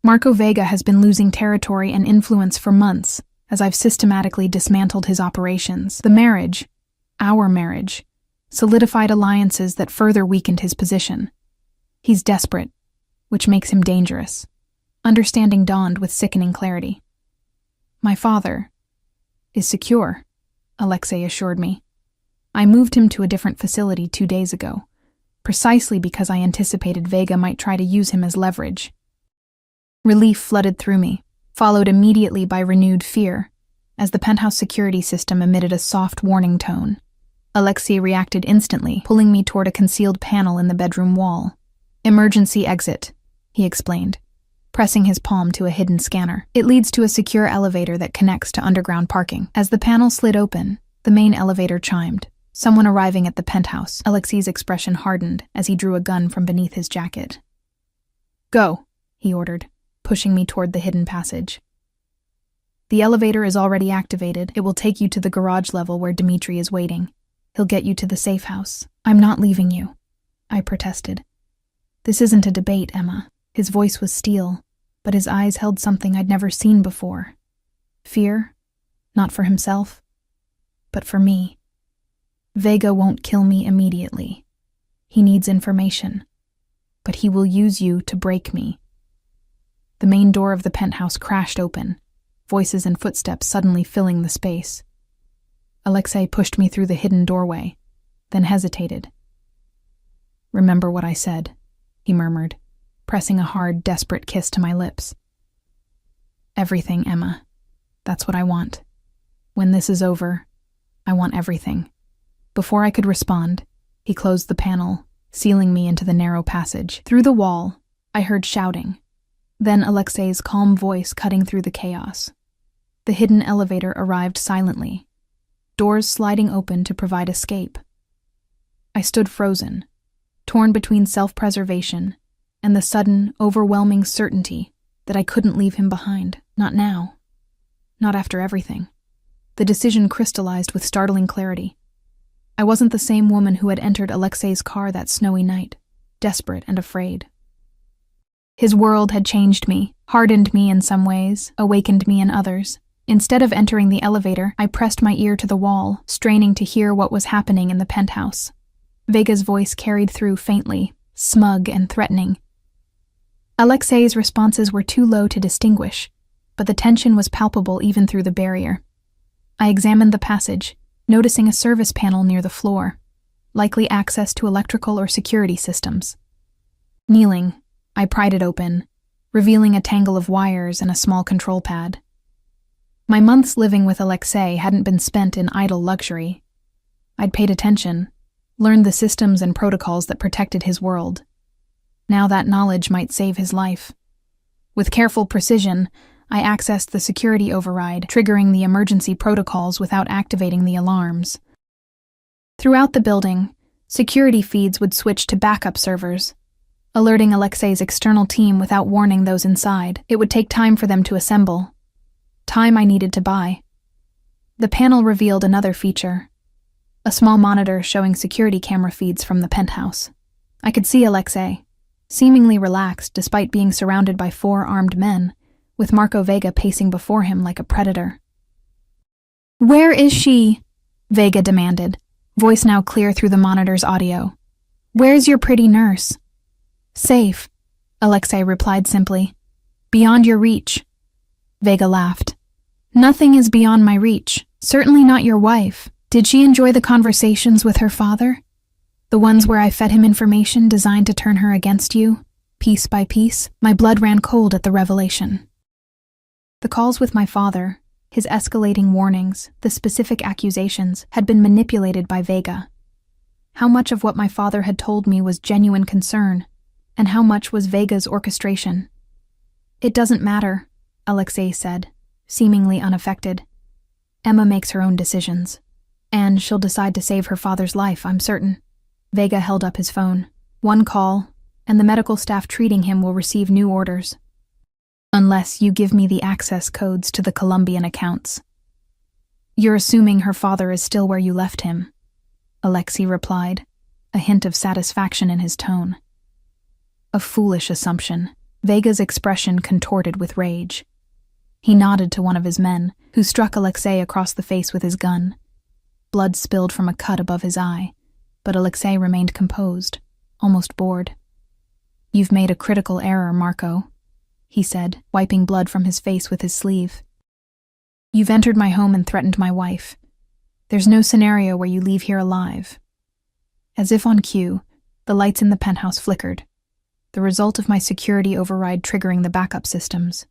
Marco Vega has been losing territory and influence for months, as I've systematically dismantled his operations. The marriage, our marriage, solidified alliances that further weakened his position. He's desperate, which makes him dangerous. Understanding dawned with sickening clarity. My father is secure, Alexei assured me. I moved him to a different facility 2 days ago, precisely because I anticipated Vega might try to use him as leverage. Relief flooded through me, followed immediately by renewed fear, as the penthouse security system emitted a soft warning tone. Alexei reacted instantly, pulling me toward a concealed panel in the bedroom wall. Emergency exit, he explained, pressing his palm to a hidden scanner. It leads to a secure elevator that connects to underground parking. As the panel slid open, the main elevator chimed. Someone arriving at the penthouse. Alexei's expression hardened as he drew a gun from beneath his jacket. Go, he ordered, pushing me toward the hidden passage. The elevator is already activated. It will take you to the garage level where Dmitri is waiting. He'll get you to the safe house. I'm not leaving you, I protested. This isn't a debate, Emma. His voice was steel, but his eyes held something I'd never seen before. Fear, not for himself, but for me. Vega won't kill me immediately. He needs information, but he will use you to break me. The main door of the penthouse crashed open, voices and footsteps suddenly filling the space. Alexei pushed me through the hidden doorway, then hesitated. Remember what I said, he murmured, pressing a hard, desperate kiss to my lips. Everything, Emma. That's what I want. When this is over, I want everything. Before I could respond, he closed the panel, sealing me into the narrow passage. Through the wall, I heard shouting, then Alexei's calm voice cutting through the chaos. The hidden elevator arrived silently, doors sliding open to provide escape. I stood frozen, torn between self-preservation and the sudden, overwhelming certainty that I couldn't leave him behind. Not now. Not after everything. The decision crystallized with startling clarity. I wasn't the same woman who had entered Alexei's car that snowy night, desperate and afraid. His world had changed me, hardened me in some ways, awakened me in others. Instead of entering the elevator, I pressed my ear to the wall, straining to hear what was happening in the penthouse. Vega's voice carried through faintly, smug and threatening. Alexei's responses were too low to distinguish, but the tension was palpable even through the barrier. I examined the passage, noticing a service panel near the floor, likely access to electrical or security systems. Kneeling, I pried it open, revealing a tangle of wires and a small control pad. My months living with Alexei hadn't been spent in idle luxury. I'd paid attention, learned the systems and protocols that protected his world. Now that knowledge might save his life. With careful precision, I accessed the security override, triggering the emergency protocols without activating the alarms. Throughout the building, security feeds would switch to backup servers, alerting Alexei's external team without warning those inside. It would take time for them to assemble. Time I needed to buy. The panel revealed another feature. A small monitor showing security camera feeds from the penthouse. I could see Alexei, seemingly relaxed despite being surrounded by 4 armed men, with Marco Vega pacing before him like a predator. "Where is she?" Vega demanded, voice now clear through the monitor's audio. "Where's your pretty nurse?" "Safe," Alexei replied simply. "Beyond your reach." Vega laughed. "Nothing is beyond my reach, certainly not your wife. Did she enjoy the conversations with her father? The ones where I fed him information designed to turn her against you, piece by piece?" My blood ran cold at the revelation. The calls with my father, his escalating warnings, the specific accusations, had been manipulated by Vega. How much of what my father had told me was genuine concern, and how much was Vega's orchestration? "It doesn't matter," Alexei said, seemingly unaffected. Emma makes her own decisions. And she'll decide to save her father's life, I'm certain. Vega held up his phone. One call, and the medical staff treating him will receive new orders. Unless you give me the access codes to the Colombian accounts. You're assuming her father is still where you left him, Alexei replied, a hint of satisfaction in his tone. A foolish assumption. Vega's expression contorted with rage. He nodded to one of his men, who struck Alexei across the face with his gun. Blood spilled from a cut above his eye, but Alexei remained composed, almost bored. You've made a critical error, Marco, he said, wiping blood from his face with his sleeve. You've entered my home and threatened my wife. There's no scenario where you leave here alive. As if on cue, the lights in the penthouse flickered, the result of my security override triggering the backup systems.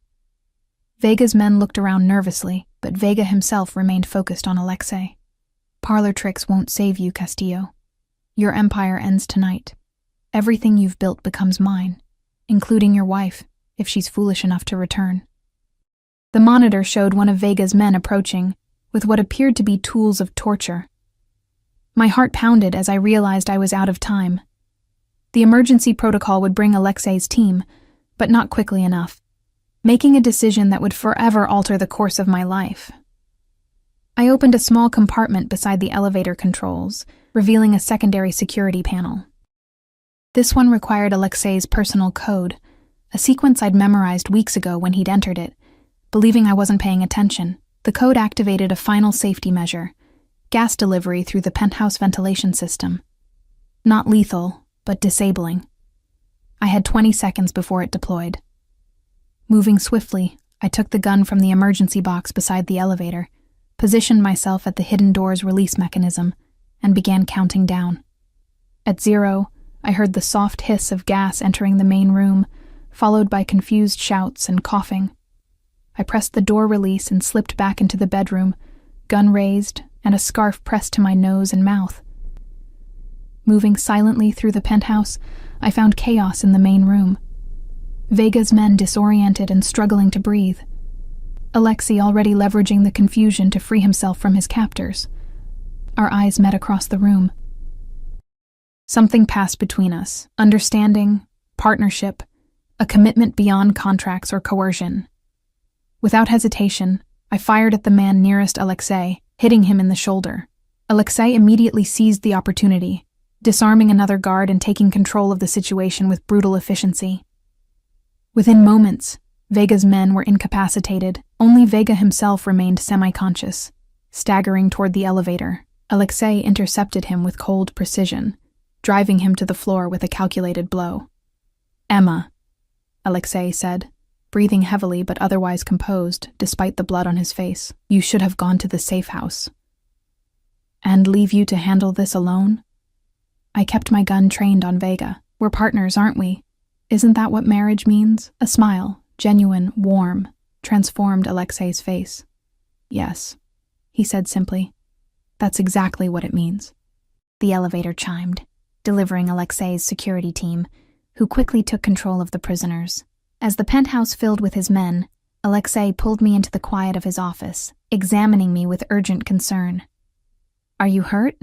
Vega's men looked around nervously, but Vega himself remained focused on Alexei. Parlor tricks won't save you, Castillo. Your empire ends tonight. Everything you've built becomes mine, including your wife, if she's foolish enough to return. The monitor showed one of Vega's men approaching, with what appeared to be tools of torture. My heart pounded as I realized I was out of time. The emergency protocol would bring Alexei's team, but not quickly enough, making a decision that would forever alter the course of my life. I opened a small compartment beside the elevator controls, revealing a secondary security panel. This one required Alexei's personal code, a sequence I'd memorized weeks ago when he'd entered it. Believing I wasn't paying attention, the code activated a final safety measure: gas delivery through the penthouse ventilation system. Not lethal, but disabling. I had 20 seconds before it deployed. Moving swiftly, I took the gun from the emergency box beside the elevator, positioned myself at the hidden door's release mechanism, and began counting down. At 0, I heard the soft hiss of gas entering the main room, followed by confused shouts and coughing. I pressed the door release and slipped back into the bedroom, gun raised and a scarf pressed to my nose and mouth. Moving silently through the penthouse, I found chaos in the main room. Vega's men disoriented and struggling to breathe. Alexei already leveraging the confusion to free himself from his captors. Our eyes met across the room. Something passed between us: understanding, partnership, a commitment beyond contracts or coercion. Without hesitation, I fired at the man nearest Alexei, hitting him in the shoulder. Alexei immediately seized the opportunity, disarming another guard and taking control of the situation with brutal efficiency. Within moments, Vega's men were incapacitated. Only Vega himself remained semi-conscious. Staggering toward the elevator, Alexei intercepted him with cold precision, driving him to the floor with a calculated blow. "Emma," Alexei said, breathing heavily but otherwise composed despite the blood on his face. "You should have gone to the safe house." "And leave you to handle this alone?" I kept my gun trained on Vega. "We're partners, aren't we? Isn't that what marriage means?" A smile, genuine, warm, transformed Alexei's face. "Yes," he said simply. "That's exactly what it means." The elevator chimed, delivering Alexei's security team, who quickly took control of the prisoners. As the penthouse filled with his men, Alexei pulled me into the quiet of his office, examining me with urgent concern. "Are you hurt?"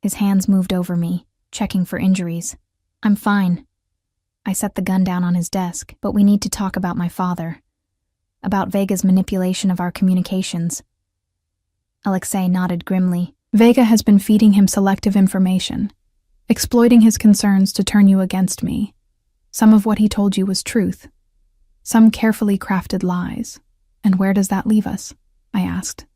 His hands moved over me, checking for injuries. "I'm fine." I set the gun down on his desk. "But we need to talk about my father. About Vega's manipulation of our communications." Alexei nodded grimly. "Vega has been feeding him selective information, exploiting his concerns to turn you against me. Some of what he told you was truth, some carefully crafted lies. And where does that leave us?" I asked,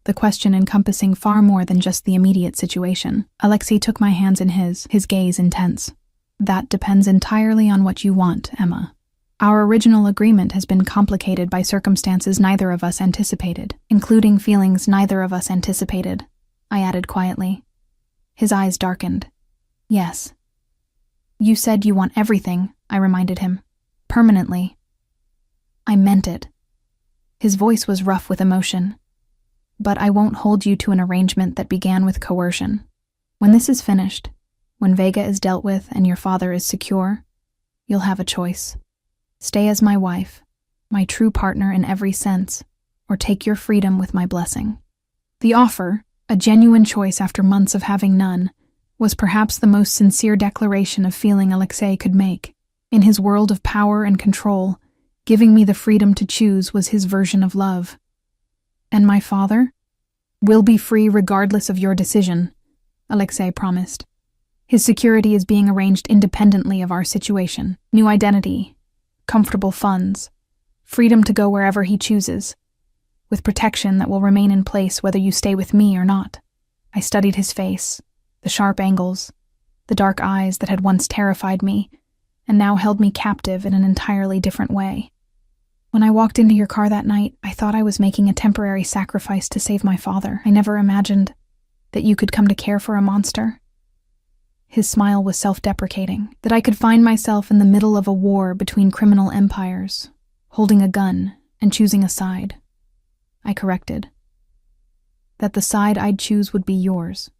the question encompassing far more than just the immediate situation. Alexei took my hands in his gaze intense. "That depends entirely on what you want, Emma. Our original agreement has been complicated by circumstances neither of us anticipated, including feelings neither of us anticipated," I added quietly. His eyes darkened. "Yes." "You said you want everything," I reminded him. "Permanently." "I meant it." His voice was rough with emotion. "But I won't hold you to an arrangement that began with coercion. When this is finished, when Vega is dealt with and your father is secure, you'll have a choice. Stay as my wife, my true partner in every sense, or take your freedom with my blessing. The offer, a genuine choice after months of having none, was perhaps the most sincere declaration of feeling Alexei could make. In his world of power and control, giving me the freedom to choose was his version of love. And my father? Will be free regardless of your decision, Alexei promised. His security is being arranged independently of our situation. New identity, comfortable funds, freedom to go wherever he chooses, with protection that will remain in place whether you stay with me or not. I studied his face, the sharp angles, the dark eyes that had once terrified me, and now held me captive in an entirely different way. When I walked into your car that night, I thought I was making a temporary sacrifice to save my father. I never imagined that you could come to care for a monster. His smile was self-deprecating, that I could find myself in the middle of a war between criminal empires, holding a gun and choosing a side. I corrected. That the side I'd choose would be yours.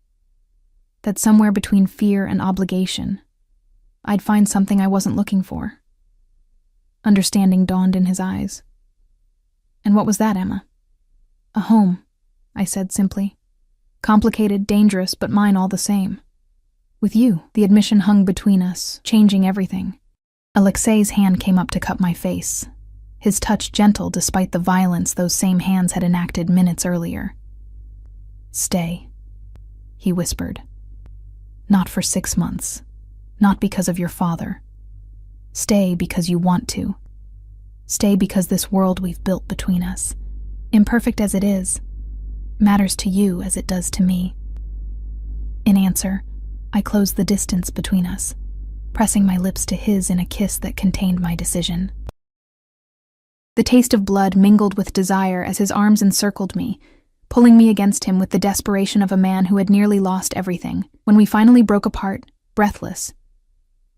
That somewhere between fear and obligation, I'd find something I wasn't looking for. Understanding dawned in his eyes. And what was that, Emma? A home, I said simply. Complicated, dangerous, but mine all the same. With you, the admission hung between us, changing everything. Alexei's hand came up to cup my face, his touch gentle despite the violence those same hands had enacted minutes earlier. Stay, he whispered. Not for 6 months. Not because of your father. Stay because you want to. Stay because this world we've built between us, imperfect as it is, matters to you as it does to me. In answer, I closed the distance between us, pressing my lips to his in a kiss that contained my decision. The taste of blood mingled with desire as his arms encircled me, pulling me against him with the desperation of a man who had nearly lost everything. When we finally broke apart, breathless,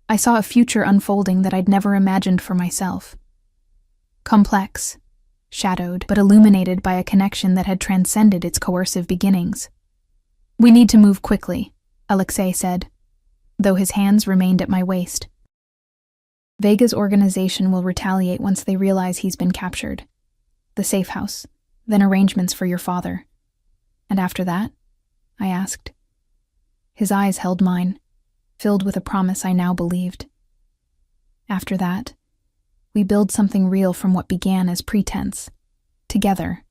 I saw a future unfolding that I'd never imagined for myself. Complex, shadowed, but illuminated by a connection that had transcended its coercive beginnings. We need to move quickly, Alexei said, though his hands remained at my waist. Vega's organization will retaliate once they realize he's been captured. The safe house, then arrangements for your father. And after that? I asked. His eyes held mine, filled with a promise I now believed. After that, we build something real from what began as pretense. Together.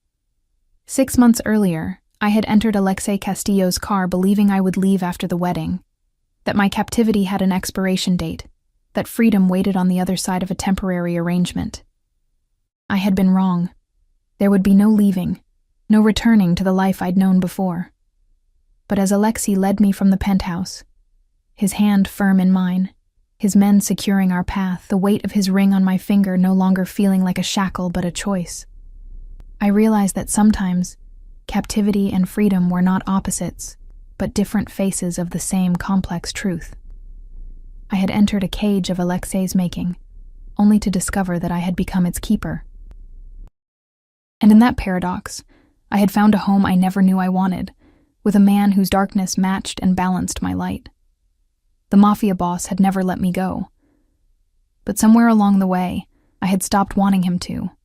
6 months earlier, I had entered Alexei Castillo's car believing I would leave after the wedding, that my captivity had an expiration date, that freedom waited on the other side of a temporary arrangement. I had been wrong. There would be no leaving, no returning to the life I'd known before. But as Alexei led me from the penthouse, his hand firm in mine, his men securing our path, the weight of his ring on my finger no longer feeling like a shackle but a choice, I realized that sometimes captivity and freedom were not opposites, but different faces of the same complex truth. I had entered a cage of Alexei's making, only to discover that I had become its keeper. And in that paradox, I had found a home I never knew I wanted, with a man whose darkness matched and balanced my light. The mafia boss had never let me go. But somewhere along the way, I had stopped wanting him to,